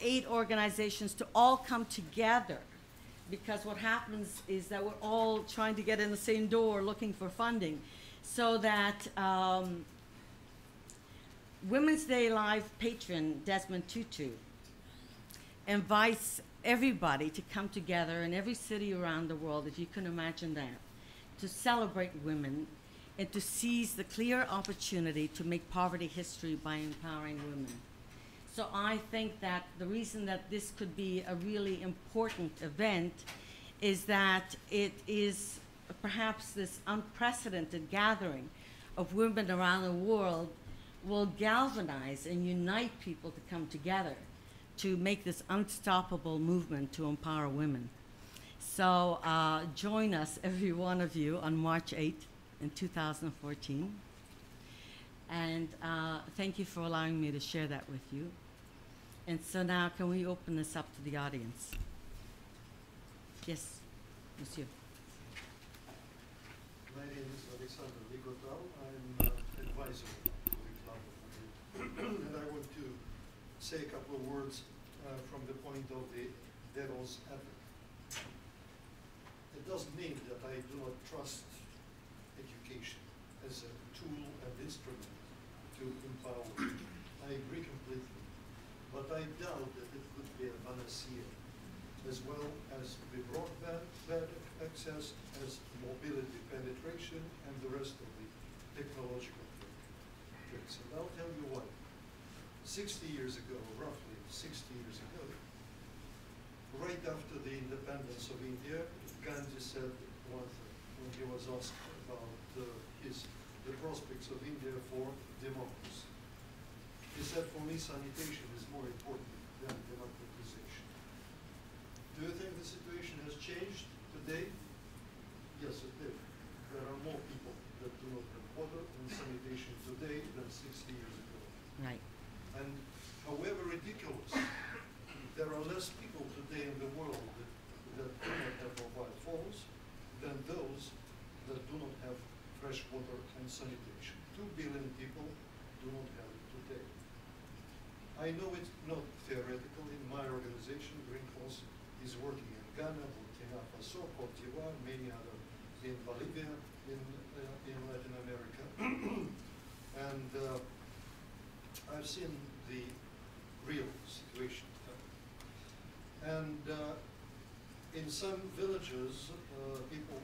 aid organizations to all come together. Because what happens is that we're all trying to get in the same door looking for funding. So that Women's Day Live patron Desmond Tutu invites everybody to come together in every city around the world, if you can imagine that, to celebrate women and to seize the clear opportunity to make poverty history by empowering women. So I think that the reason that this could be a really important event is that it is perhaps this unprecedented gathering of women around the world will galvanize and unite people to come together to make this unstoppable movement to empower women. So join us, every one of you, on March 8th in 2014. And thank you for allowing me to share that with you. And so now, can we open this up to the audience? Yes, monsieur. My name is Alexander Ligotal. I'm advisor to the Club of Madrid. And I want to say a couple of words from the point of the devil's advocate. It doesn't mean that I do not trust education as a tool and instrument to empower people. I agree completely. But I doubt that it could be a panacea, as well as the broadband access, as mobility penetration, and the rest of the technological tricks. And I'll tell you why. 60 years ago, roughly 60 years ago, right after the independence of India, Gandhi said one thing when he was asked about the prospects of India for democracy. He said, for me, sanitation is more important than democratization. Do you think the situation has changed today? Yes, it did. There are more people that do not have water and sanitation today than 60 years ago. Right. And however ridiculous, there are less people today in the world that do not have mobile phones than those that do not have fresh water and sanitation. 2 billion people do not have it today. I know it's not theoretical. In my organization, Green Cross is working in Ghana, Burkina Faso, Cote d'Ivoire, many other in Bolivia, in Latin America. And I've seen the real situation. And in some villages, people,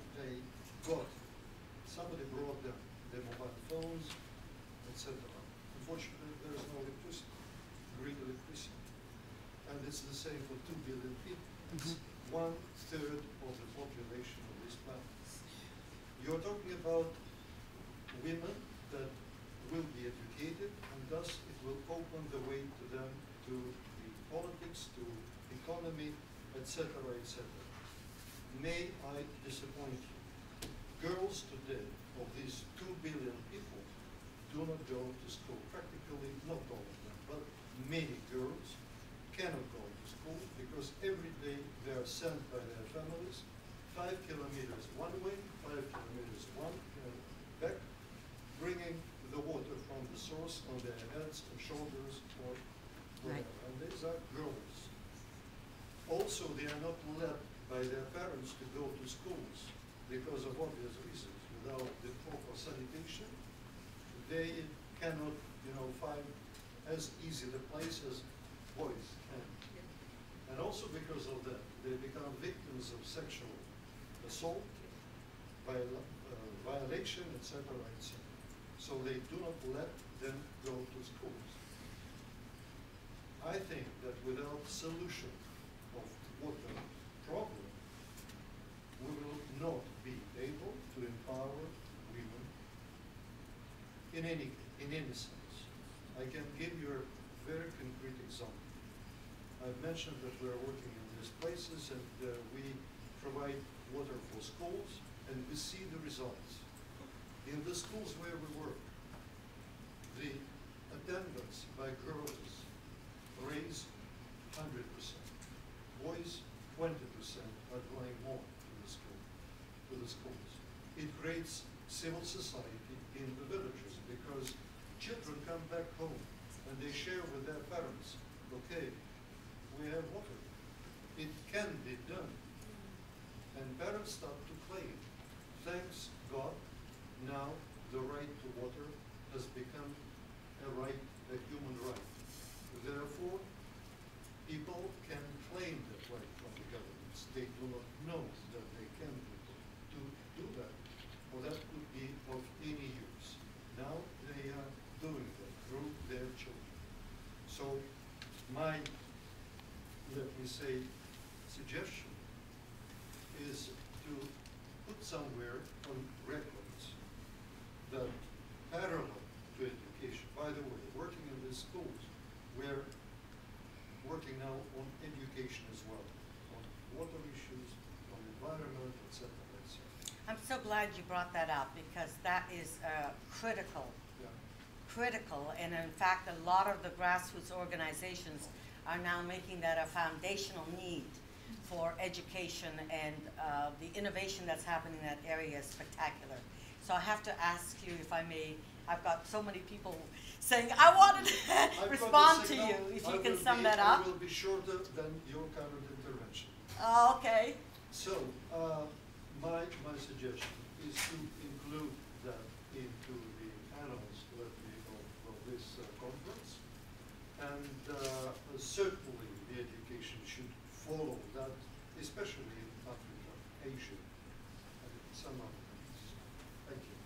somebody brought them their mobile phones, etc. Unfortunately, there is no electricity. Green electricity. And it's the same for 2 billion people. It's 1/3 of the population of this planet. You're talking about women that will be educated, and thus it will open the way to them to the politics, to economy, etc., etc. May I disappoint you? Girls today, of these 2 billion people, do not go to school. Practically, not all of them, but many girls cannot go to school because every day they are sent by their families 5 kilometers one way, 5 kilometers back, bringing the water from the source on their heads and shoulders or whatever. Right. And these are girls. Also, they are not led by their parents to go to schools because of obvious reasons. Without the proper sanitation, they cannot, find as easy the place as boys can. And also because of that, they become victims of sexual assault, violation, etc., etc. So they do not let them go to schools. I think that without solution of the water problem, we will not be able to empower women in any sense. I can give you a very concrete example. I've mentioned that we are working in these places and we provide water for schools and we see the results. In the schools where we work, the attendance by girls raised 100%. Boys, 20% are going more to the schools. It creates civil society in the villages because children come back home and they share with their parents, okay, we have water. It can be done. And parents start to claim, thanks God, now the right to water has become a right, a human right. Therefore, people can claim that right from the governments. They do not know that they can do that, or that could be of any use. Now they are doing that through their children. So my, let me say, suggestion is to put somewhere on records that parallel to education, by the way, working in the schools, we're working now on education as well, on water issues, on environment, etc. I'm so glad you brought that up because that is critical. Yeah. Critical, and in fact, a lot of the grassroots organizations are now making that a foundational need for education, and the innovation that's happening in that area is spectacular. So I have to ask you, if I may, I've got so many people saying, I wanted to I've respond got to the signal. you, if I you can will sum be- that I up. will be shorter than your current intervention. Oh, okay. So, my suggestion is to include that into the annals of this conference, and certainly the education should follow that, especially in Africa, Asia, and some other countries. Thank you.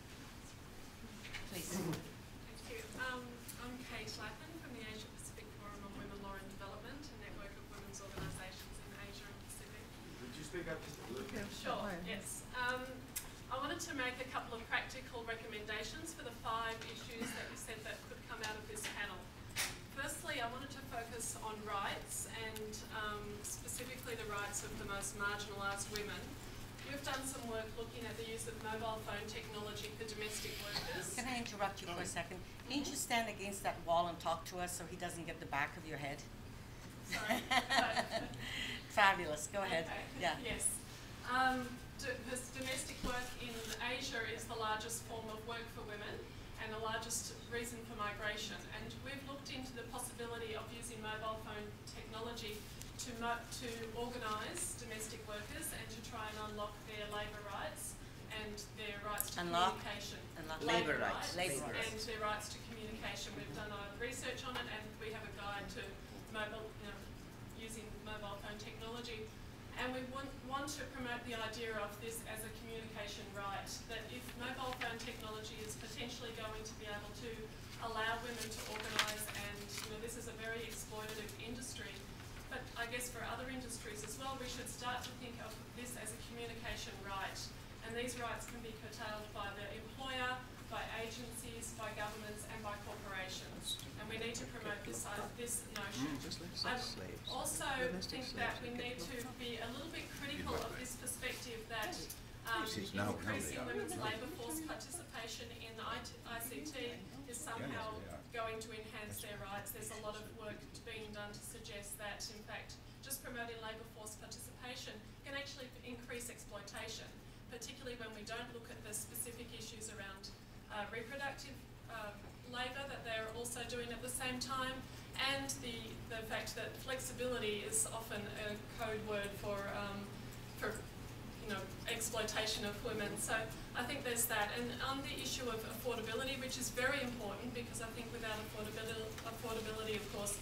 Please. Thank you. I'm Kate Lappin from the Asia Pacific Forum on Women, Law and Development, a network of women's organisations in Asia and Pacific. Would you speak up just a little bit? Sure, yes. I wanted to make a couple of practical recommendations for the 5 issues that you said that could come out of this panel. Firstly, I wanted to focus on rights and specifically the rights of the most marginalised women. You've done some work looking at the use of mobile phone technology for domestic workers. Can I interrupt you for a second? Can't you stand against that wall and talk to us so he doesn't get the back of your head? Sorry. Fabulous. Go ahead. Okay. Yeah. Yes. This domestic work in Asia is the largest form of work for women and the largest reason for migration. And we've looked into the possibility of using mobile phone technology to organise domestic workers and to try and unlock their labour rights and their rights to communication. Unlock labour rights. Labour And rights. their rights to communication. We've done our research on it, and we have a guide to using mobile phone technology. And we want to promote the idea of this as a communication right, that if mobile phone technology is potentially going to be able to allow women to organise, and this is a very exploitative industry, but I guess for other industries as well, we should start to think of this as a communication right. And these rights can be curtailed by the employer, by agencies, by governments and by corporations. And we need to promote this notion. I also think that we need to be a little bit critical of this perspective that increasing women's labour force participation in ICT is somehow going to enhance their rights. There's a lot of work being done to suggest that, in fact, just promoting labour force participation can actually increase exploitation, particularly when we don't look at the specific issues around reproductive labour that they're also doing at the same time, and the fact that flexibility is often a code word for exploitation of women. So I think there's that. And on the issue of affordability, which is very important, because I think without affordability, of course,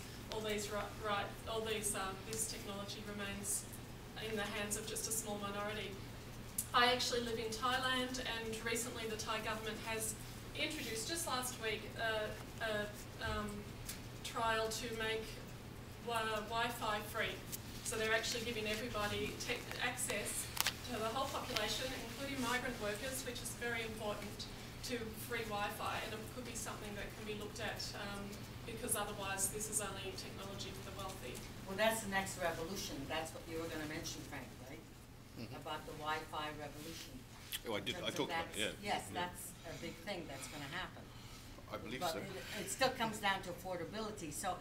this technology remains in the hands of just a small minority. I actually live in Thailand, and recently the Thai government has introduced, just last week, a trial to make Wi-Fi free. So they're actually giving everybody access to the whole population, including migrant workers, which is very important, to free Wi-Fi, and it could be something that can be looked at because otherwise this is only technology for the wealthy. Well, that's the next revolution. That's what you were going to mention, Frank, right? About the Wi-Fi revolution. Oh, I did. I talked about it, yeah. Yes, that's a big thing that's going to happen. I believe But so. it still comes down to affordability. So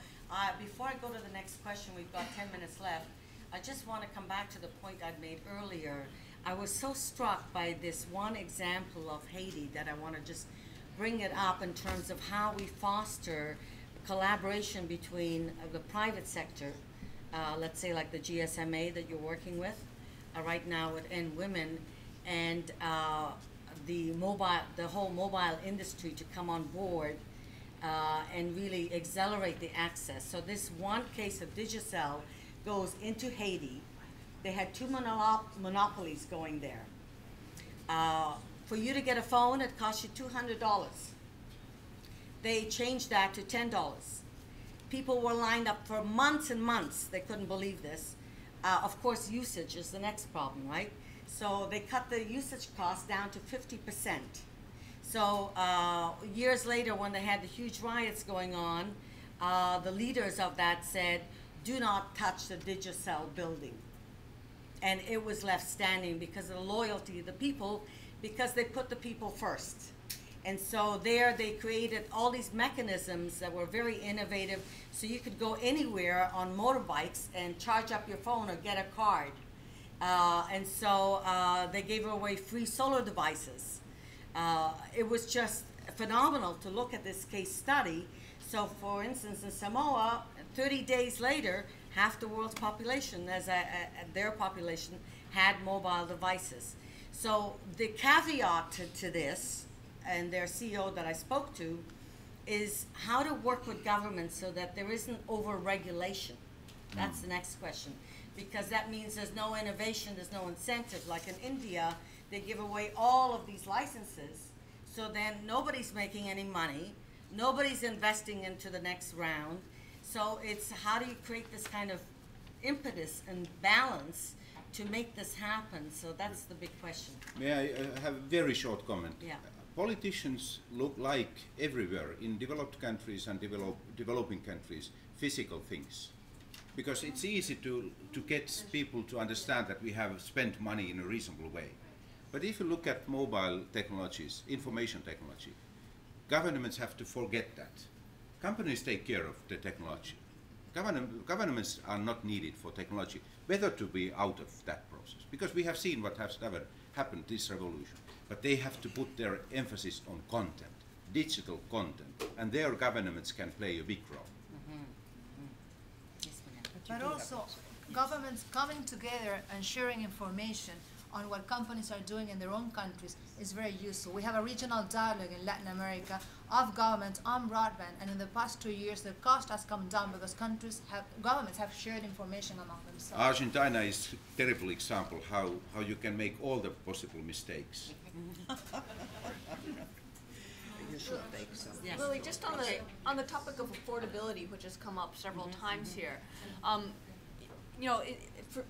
before I go to the next question, we've got 10 minutes left. I just want to come back to the point I'd made earlier. I was so struck by this one example of Haiti that I want to just bring it up in terms of how we foster collaboration between the private sector, let's say like the GSMA that you're working with right now and women, and the whole mobile industry to come on board and really accelerate the access. So this one case of Digicel goes into Haiti. They had 2 monopolies going there. For you to get a phone, it cost you $200. They changed that to $10. People were lined up for months and months. They couldn't believe this. Of course, usage is the next problem, right? So they cut the usage cost down to 50%. So years later, when they had the huge riots going on, the leaders of that said, do not touch the Digicel building. and it was left standing because of the loyalty of the people, because they put the people first. And so there they created all these mechanisms that were very innovative, so you could go anywhere on motorbikes and charge up your phone or get a card. And so they gave away free solar devices. It was just phenomenal to look at this case study. So for instance, in Samoa, 30 days later, half the world's population, their population, had mobile devices. So the caveat to this, and their CEO that I spoke to, is how to work with governments so that there isn't over-regulation. That's the next question. Because that means there's no innovation, there's no incentive. Like in India, they give away all of these licenses, so then nobody's making any money, nobody's investing into the next round. So it's how do you create this kind of impetus and balance to make this happen? So that's the big question. May I have a very short comment? Yeah. Politicians look like everywhere in developed countries and developing countries physical things, because it's easy to get people to understand that we have spent money in a reasonable way. But if you look at mobile technologies, information technology, governments have to forget that. Companies take care of the technology. Governments are not needed for technology, better to be out of that process, because we have seen what has happened this revolution. But they have to put their emphasis on content, digital content, and their governments can play a big role. But also, governments coming together and sharing information on what companies are doing in their own countries is very useful. We have a regional dialogue in Latin America of governments on broadband, and in the past 2 years the cost has come down because governments have shared information among themselves. Argentina is a terrible example how you can make all the possible mistakes. Yes. Lili, just on the topic of affordability, which has come up several times here, you know,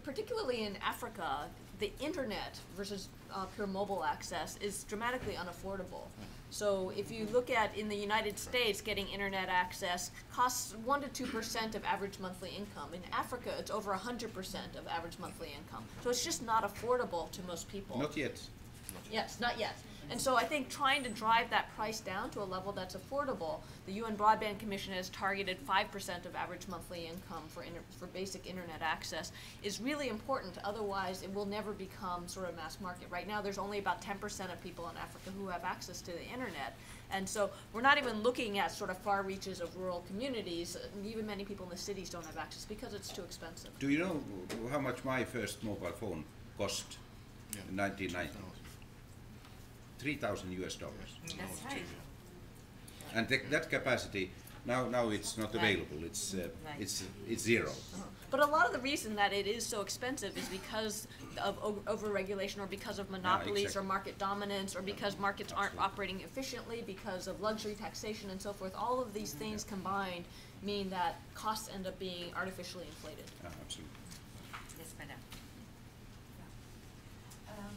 particularly in Africa, the internet versus pure mobile access is dramatically unaffordable. So if you look at in the United States, getting internet access costs 1% to 2% of average monthly income. In Africa, it's over 100% of average monthly income. So it's just not affordable to most people. Not yet. Yes, not yet. And so I think trying to drive that price down to a level that's affordable, the UN Broadband Commission has targeted 5% of average monthly income for basic internet access, is really important. Otherwise, it will never become sort of mass market. Right now, there's only about 10% of people in Africa who have access to the internet. And so we're not even looking at sort of far reaches of rural communities. Even many people in the cities don't have access because it's too expensive. Do you know how much my first mobile phone cost in 1990? $3,000 US. That's right. And that capacity now it's not available. It's zero. But a lot of the reason that it is so expensive is because of over-regulation, or because of monopolies, exactly. or market dominance, or because markets aren't operating efficiently, because of luxury taxation and so forth. All of these things combined mean that costs end up being artificially inflated. Absolutely. Yes, madam.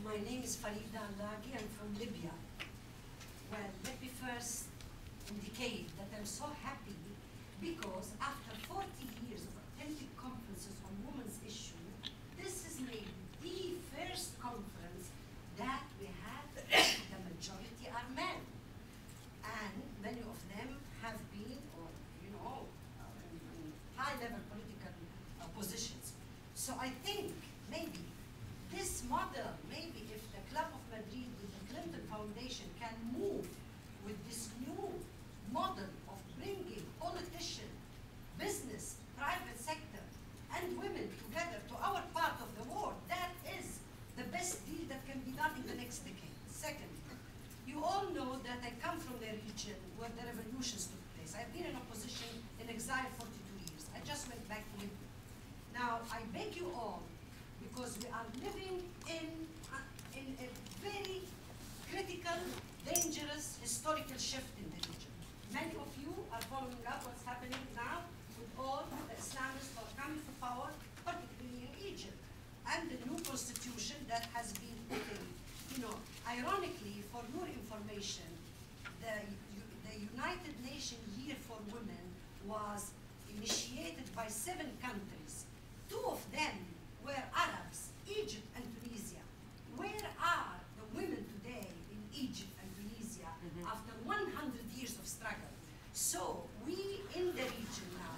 My name is Farida Allaghi. I'm from Libya. Well, let me first indicate that I'm so happy because after 40 years of authentic conferences on women's issues, this is maybe the first conference that we had the majority are men. And many of them have been on, in high-level political positions. So I think maybe this model, maybe if the Club of Madrid with the Clinton Foundation can move with this new model of bringing politicians, business, private sector, and women together to our part of the world, that is the best deal that can be done in the next decade. Second, you all know that I come from a region where the revolutions took place. I've been in opposition in exile 42 years. I just went back to Libya. Now, I beg you all, because we are living in a very critical, dangerous, historical shift in the region. Many of you are following up what's happening now with all the Islamists who are coming to power, particularly in Egypt, and the new constitution that has been put in. Ironically, for your information, the United Nations Year for Women was initiated by 7 countries. 2 of them were Arabs, Egypt and Tunisia. Where are the women today in Egypt and Tunisia after 100 years of struggle? So we in the region now,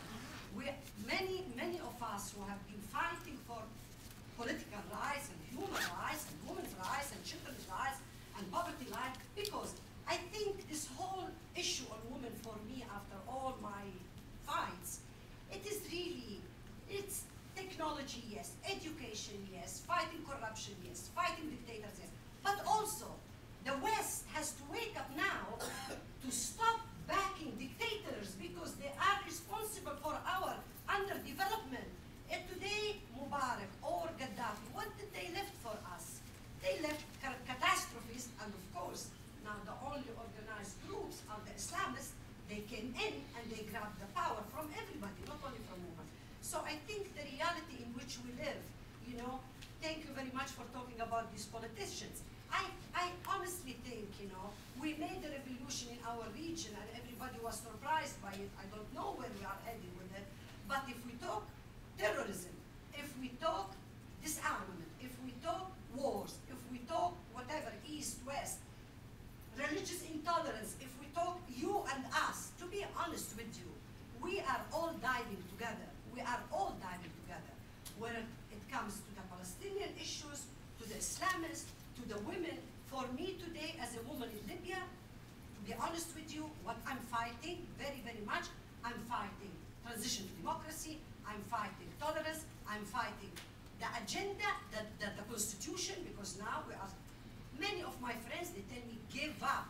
many of us who have been fighting for political rights and human rights and women's rights and children's rights and poverty rights, because I think this whole issue on women for me after all my fights, it is really, it's technology, yes, education, yes, fighting corruption, yes, fighting dictators, yes, but also the West has to wake up now to stop backing dictators because they are responsible for our underdevelopment. And today, Mubarak or Gaddafi, what did they left for us? They left catastrophes, and of course, now the only organized groups are the Islamists. They came in and they grabbed the power from everybody, not only from women. So I think the reality in which we live, you know, thank you very much for talking about these politicians. I honestly think, you know, we made a revolution in our region and everybody was surprised by it. I don't know where we are heading with it. But if we talk terrorism, if we talk disarmament, if we talk wars, if we talk whatever, East, West, religious intolerance, if we talk you and us, to be honest with you, we are all diving together. We are all diving together. Where it comes to the Palestinian issues, to the Islamists, to the women. For me today, as a woman in Libya, to be honest with you, what I'm fighting very, very much, I'm fighting transition to democracy, I'm fighting tolerance, I'm fighting the agenda, the constitution, because now we are, many of my friends, they tell me, give up.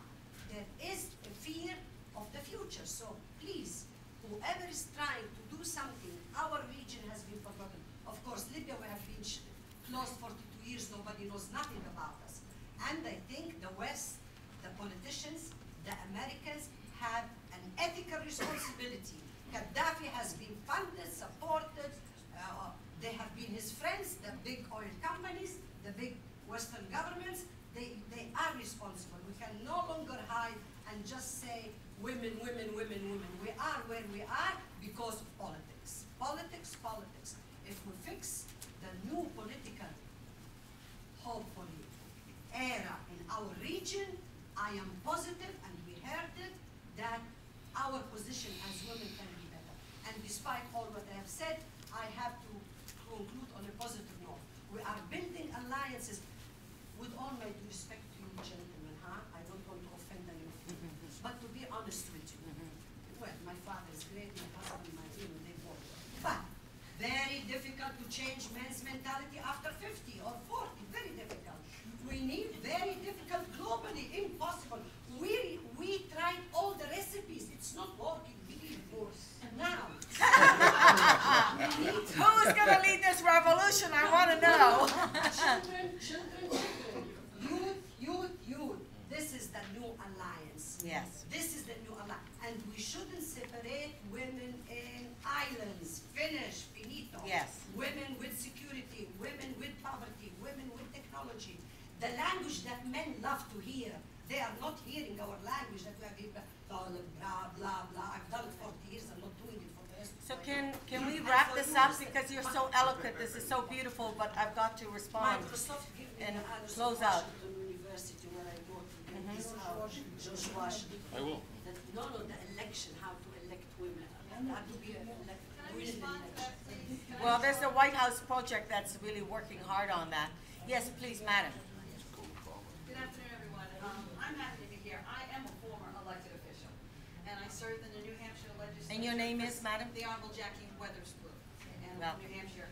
There is a fear of the future. So please, whoever is trying to do something, our region has been forgotten. Of course, Libya, we have been closed 42 years, nobody knows nothing about us. And I think the West, the politicians, the Americans have an ethical responsibility. Gaddafi has been funded, supported, they have been his friends, the big oil companies, the big Western governments, they are responsible. We can no longer hide and just say, women, women, women, women. We are where we are because of politics. Politics, politics. If we fix the new political, hopefully, era in our region, I am positive, and we heard it, that our position as women can be better. And despite all what I have said, I have to conclude on a positive note. We are building alliances. With all my due respect to you gentlemen, I don't want to offend any of you, but to be honest with you, well, my father is great, my husband, they both. But very difficult to change men's mentality after 50 or 40, very difficult. We need very difficult globally, impossible. We tried all the recipes, it's not working, believe me. Now, Who's going to lead this revolution? I want to know. children, youth. This is the new alliance. Yes. This is the new alliance. And we shouldn't separate women in islands. Finish, finito. Yes. Women with security, women with poverty, women with technology. The language that men love to hear. They are not hearing our language that we have here, blah, blah, blah. I've done it 40 years, I'm not doing it for the rest So of my life. can we wrap this up, because you're so eloquent, this is so beautiful, but I've got to respond Microsoft gave me and the honors of close out. Washington University where I go to get this out. George Washington. I will. The election, how to elect women. How to be elected. Well, there's the White House project that's really working hard on that. Yes, please, madam. Good afternoon, everyone. I'm happy to be here. I am a former elected official, and I served in the New Hampshire legislature. And your name is, madam? The Honorable Jackie Weatherspoon, and Well. New Hampshire.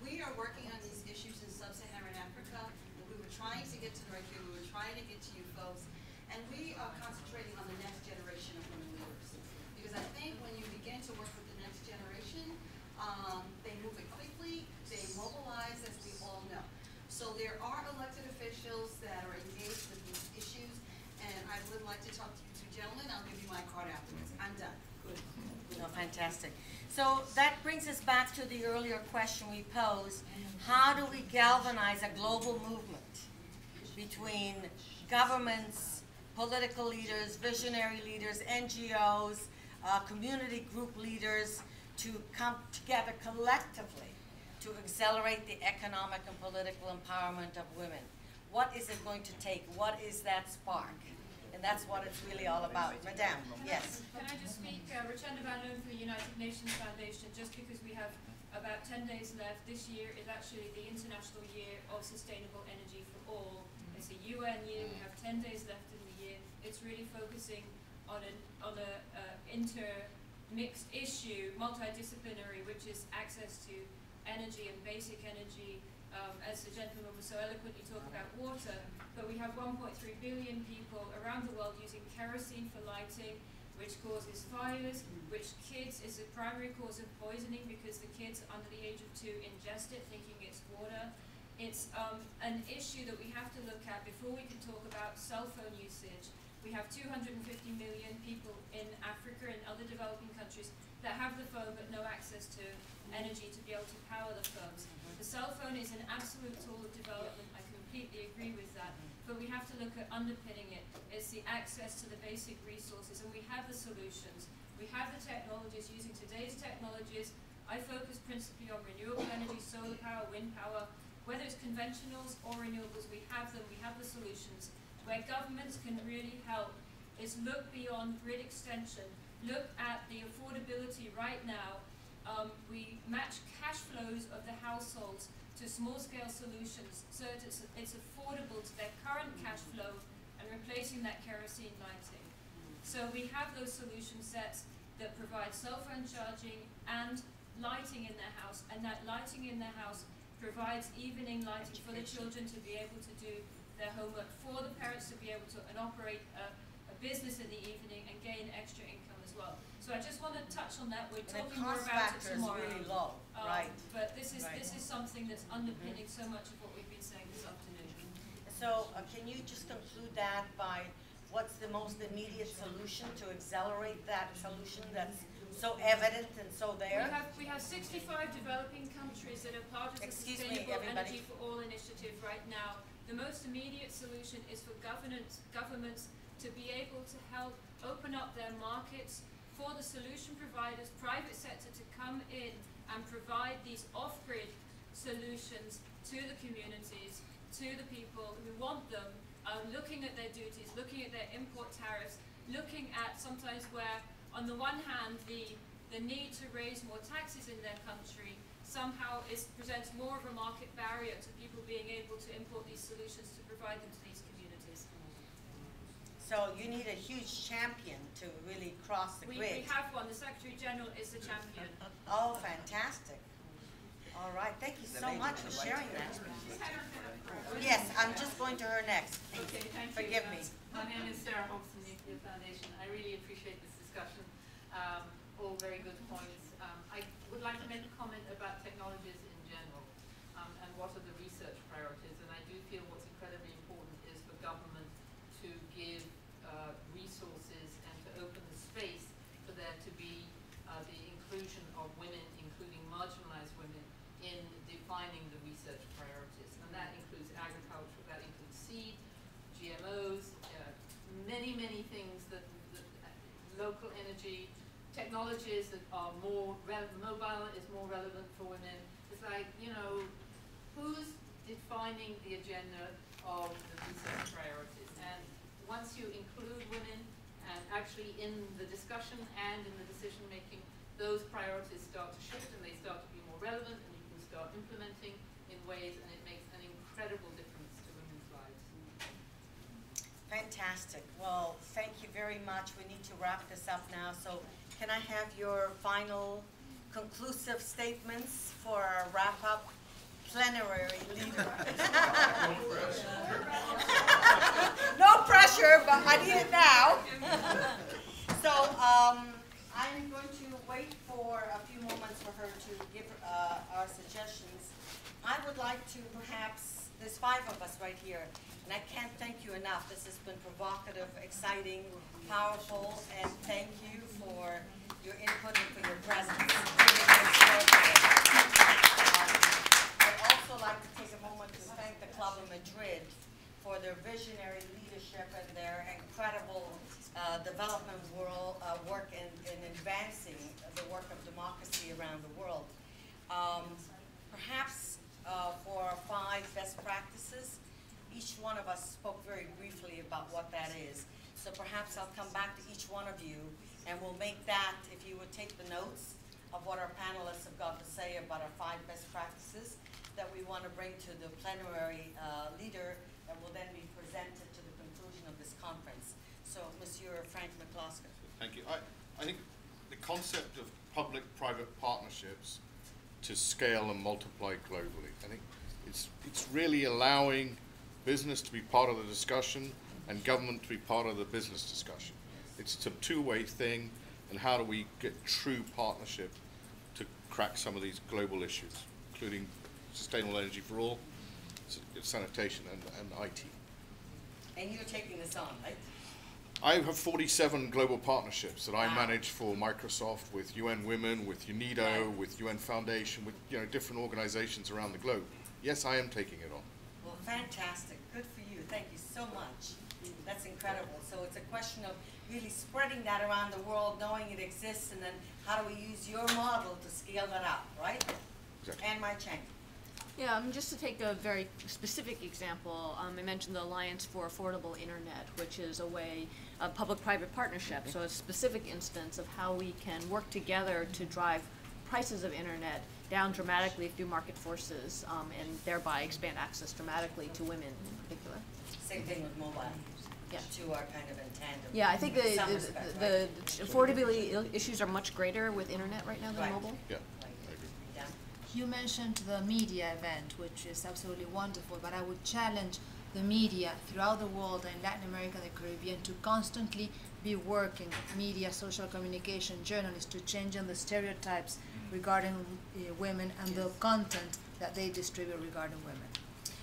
We are working on these issues in sub-Saharan Africa, and we were trying to get to the right here. We were trying to get to you folks, and we are concentrating on the next generation of women leaders. Because I think when you begin to work with the next generation, they move it quickly, they mobilize, as we all know. So there are elected officials that are engaged with these issues, and I would like to talk to you two gentlemen. I'll give you my card afterwards. I'm done. Good. Oh, fantastic. So that brings us back to the earlier question we posed. How do we galvanize a global movement between governments, political leaders, visionary leaders, NGOs, community group leaders to come together collectively to accelerate the economic and political empowerment of women? What is it going to take? What is that spark? And that's what it's really all about. Madame, yes. Can I just speak? Richenda Van Loon for the United Nations Foundation, just because we have about 10 days left. This year is actually the International Year of Sustainable Energy for All. It's a UN year. We have 10 days left in the year. It's really focusing on a intermixed issue, multidisciplinary, which is access to energy and basic energy. As the gentleman was so eloquently talking about water, but we have 1.3 billion people around the world using kerosene for lighting, which causes fires, which kids is the primary cause of poisoning because the kids under the age of 2 ingest it thinking it's water. It's an issue that we have to look at before we can talk about cell phone usage. We have 250 million people in Africa and other developing countries that have the phone but no access to energy to be able to power the phones. The cell phone is an absolute tool of development. I completely agree with that. But we have to look at underpinning it. It's the access to the basic resources, and we have the solutions. We have the technologies. Using today's technologies, I focus principally on renewable energy, solar power, wind power. Whether it's conventionals or renewables, we have them. We have the solutions. Where governments can really help is look beyond grid extension. Look at the affordability right now. We match cash flows of the households to small-scale solutions so that it's affordable to their current cash flow and replacing that kerosene lighting. So we have those solution sets that provide cell phone charging and lighting in their house, and that lighting in their house provides evening lighting for the children to be able to do their homework, for the parents to be able to operate a business in the evening and gain extra income as well. So I just want to touch on that. We're talking more about it tomorrow. Is really low, right? But this is something that's underpinning so much of what we've been saying this afternoon. So can you just conclude that by what's the most immediate solution to accelerate that solution that's so evident and so there? We have 65 developing countries that are part of the Sustainable Energy for All initiative right now. The most immediate solution is for governments to be able to help open up their markets for the solution providers, private sector, to come in and provide these off-grid solutions to the communities, to the people who want them, looking at their duties, looking at their import tariffs, looking at sometimes where, on the one hand, the need to raise more taxes in their country somehow presents more of a market barrier to people being able to import these solutions to provide them to these communities. So you need a huge champion to really cross the grid. We have one. The Secretary General is the champion. Oh, fantastic. All right. Thank you so much for sharing that. Yes, I'm just going to her next. Okay, thank you. Forgive me. My name is Sarah Hawks from the Nuclear Foundation. I really appreciate this discussion. All very good points. I would like to make a comment about technologies in general and what are the research priorities. And I do feel what's incredibly important is for government to give resources and to open the space for there to be the inclusion of women, including marginalized women, in defining the research priorities. And that includes agriculture, that includes seed, GMOs, many, many things that local energy, technologies that are more mobile is more relevant for women. It's like, you know, who's defining the agenda of the research priorities? And once you include women and actually in the discussion and in the decision making, those priorities start to shift and they start to be more relevant, and you can start implementing in ways, and it makes an incredible difference to women's lives. Fantastic. Well, thank you very much. We need to wrap this up now. So can I have your final conclusive statements for our wrap-up plenary leader? No pressure, but I need it now. So I'm going to wait for a few moments for her to give our suggestions. I would like to perhaps, there's 5 of us right here, and I can't thank you enough. This has been provocative, exciting, powerful, and thank you for your input and for your presence. I'd also like to take a moment to thank the Club of Madrid for their visionary leadership and their incredible development work in advancing the work of democracy around the world. perhaps for 5 best practices, each one of us spoke very briefly about what that is. So perhaps I'll come back to each one of you, and we'll make that, if you would take the notes of what our panelists have got to say about our 5 best practices that we want to bring to the plenary leader that will then be presented to the conclusion of this conference. So, Monsieur Franck McCosker. Thank you. I think the concept of public-private partnerships to scale and multiply globally, I think it's really allowing business to be part of the discussion and government to be part of the business discussion. It's a two-way thing, and how do we get true partnership to crack some of these global issues, including sustainable energy for all, sanitation, and IT. And you're taking this on, right? I have 47 global partnerships that I manage for Microsoft, with UN Women, with UNIDO, with UN Foundation, with different organizations around the globe. Yes, I am taking it on. Well, fantastic. Good for you. Thank you so much. That's incredible. So it's a question of really spreading that around the world, knowing it exists, and then how do we use your model to scale that up, right? Exactly. And my Chang. Yeah, just to take a very specific example, I mentioned the Alliance for Affordable Internet, which is a way of public-private partnership, so a specific instance of how we can work together to drive prices of internet down dramatically through market forces, and thereby expand access dramatically to women in particular. Same thing with mobile. Yeah. The two are kind of in tandem. Yeah, I think in some respects, right? the affordability issues are much greater with internet right now than Right. mobile. Yeah. Yeah. You mentioned the media event, which is absolutely wonderful, but I would challenge the media throughout the world and Latin America and the Caribbean to constantly be working, media, social communication, journalists, to change on the stereotypes regarding women and the content that they distribute regarding women.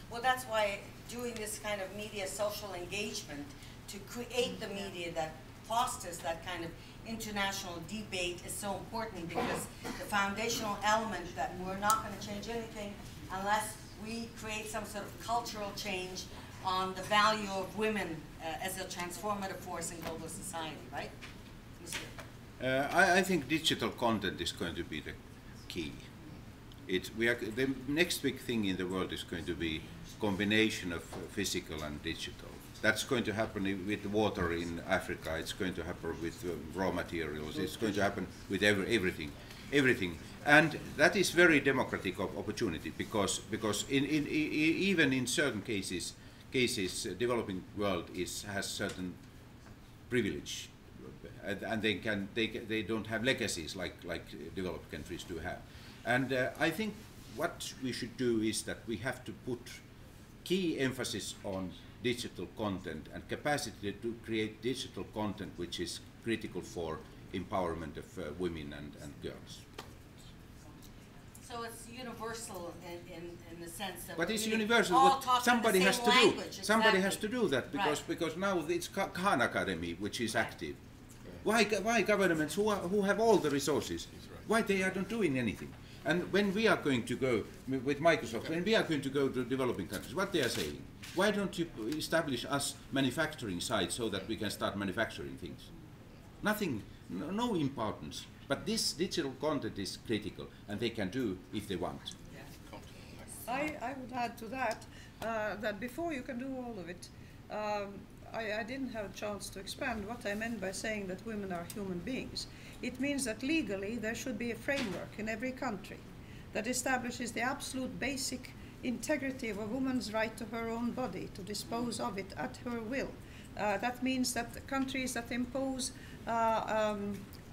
Well, that's why doing this kind of media social engagement to create the media that fosters that kind of international debate is so important, because the foundational element that we're not going to change anything unless we create some sort of cultural change on the value of women as a transformative force in global society, right? I think digital content is going to be the key. The next big thing in the world is going to be combination of physical and digital. That's going to happen with water in Africa. It's going to happen with raw materials. It's going to happen with everything. And that is very democratic opportunity, because even in certain cases, developing world has certain privilege, and they don't have legacies like developed countries do have. And I think what we should do is that we have to put key emphasis on digital content and capacity to create digital content which is critical for empowerment of women and girls. So it's universal in the sense that but it's really universal. all What talk somebody the has same to do. language. Somebody Exactly. has to do that, because now it's Khan Academy which is active. Why governments who have all the resources? Why they are not doing anything? And when we are going to go with Microsoft, when we are going to go to developing countries, what they are saying? Why don't you establish us manufacturing sites so that we can start manufacturing things? Nothing, no importance. But this digital content is critical, and they can do if they want. I would add to that that before you can do all of it, I didn't have a chance to expand what I meant by saying that women are human beings. It means that legally there should be a framework in every country that establishes the absolute basic integrity of a woman's right to her own body, to dispose of it at her will. That means that the countries that impose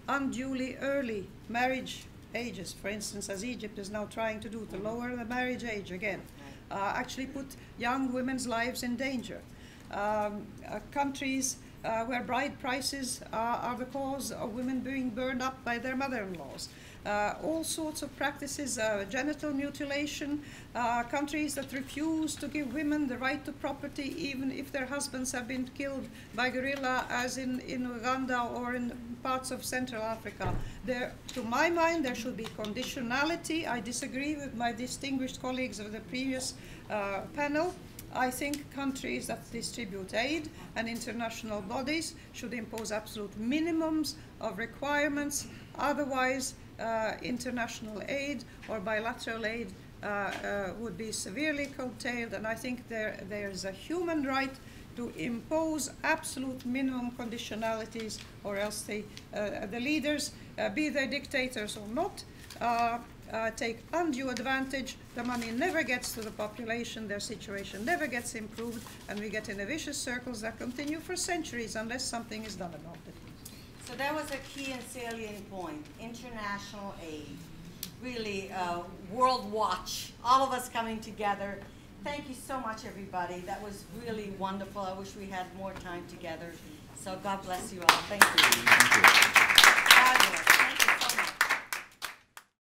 unduly early marriage ages, for instance, as Egypt is now trying to do, to lower the marriage age again, actually put young women's lives in danger. Countries where bride prices are the cause of women being burned up by their mother-in-laws. All sorts of practices, genital mutilation, countries that refuse to give women the right to property even if their husbands have been killed by guerrilla, as in Uganda or in parts of Central Africa. To my mind, there should be conditionality. I disagree with my distinguished colleagues of the previous panel. I think countries that distribute aid and international bodies should impose absolute minimums of requirements. Otherwise, international aid or bilateral aid would be severely curtailed, and I think there's a human right to impose absolute minimum conditionalities, or else the leaders, be they dictators or not, take undue advantage. The money never gets to the population, their situation never gets improved, and we get in a vicious circles that continue for centuries unless something is done about it. So that was a key and salient point, international aid, really World Watch, all of us coming together. Thank you so much, everybody. That was really wonderful. I wish we had more time together. So God bless you all. Thank you. Thank you.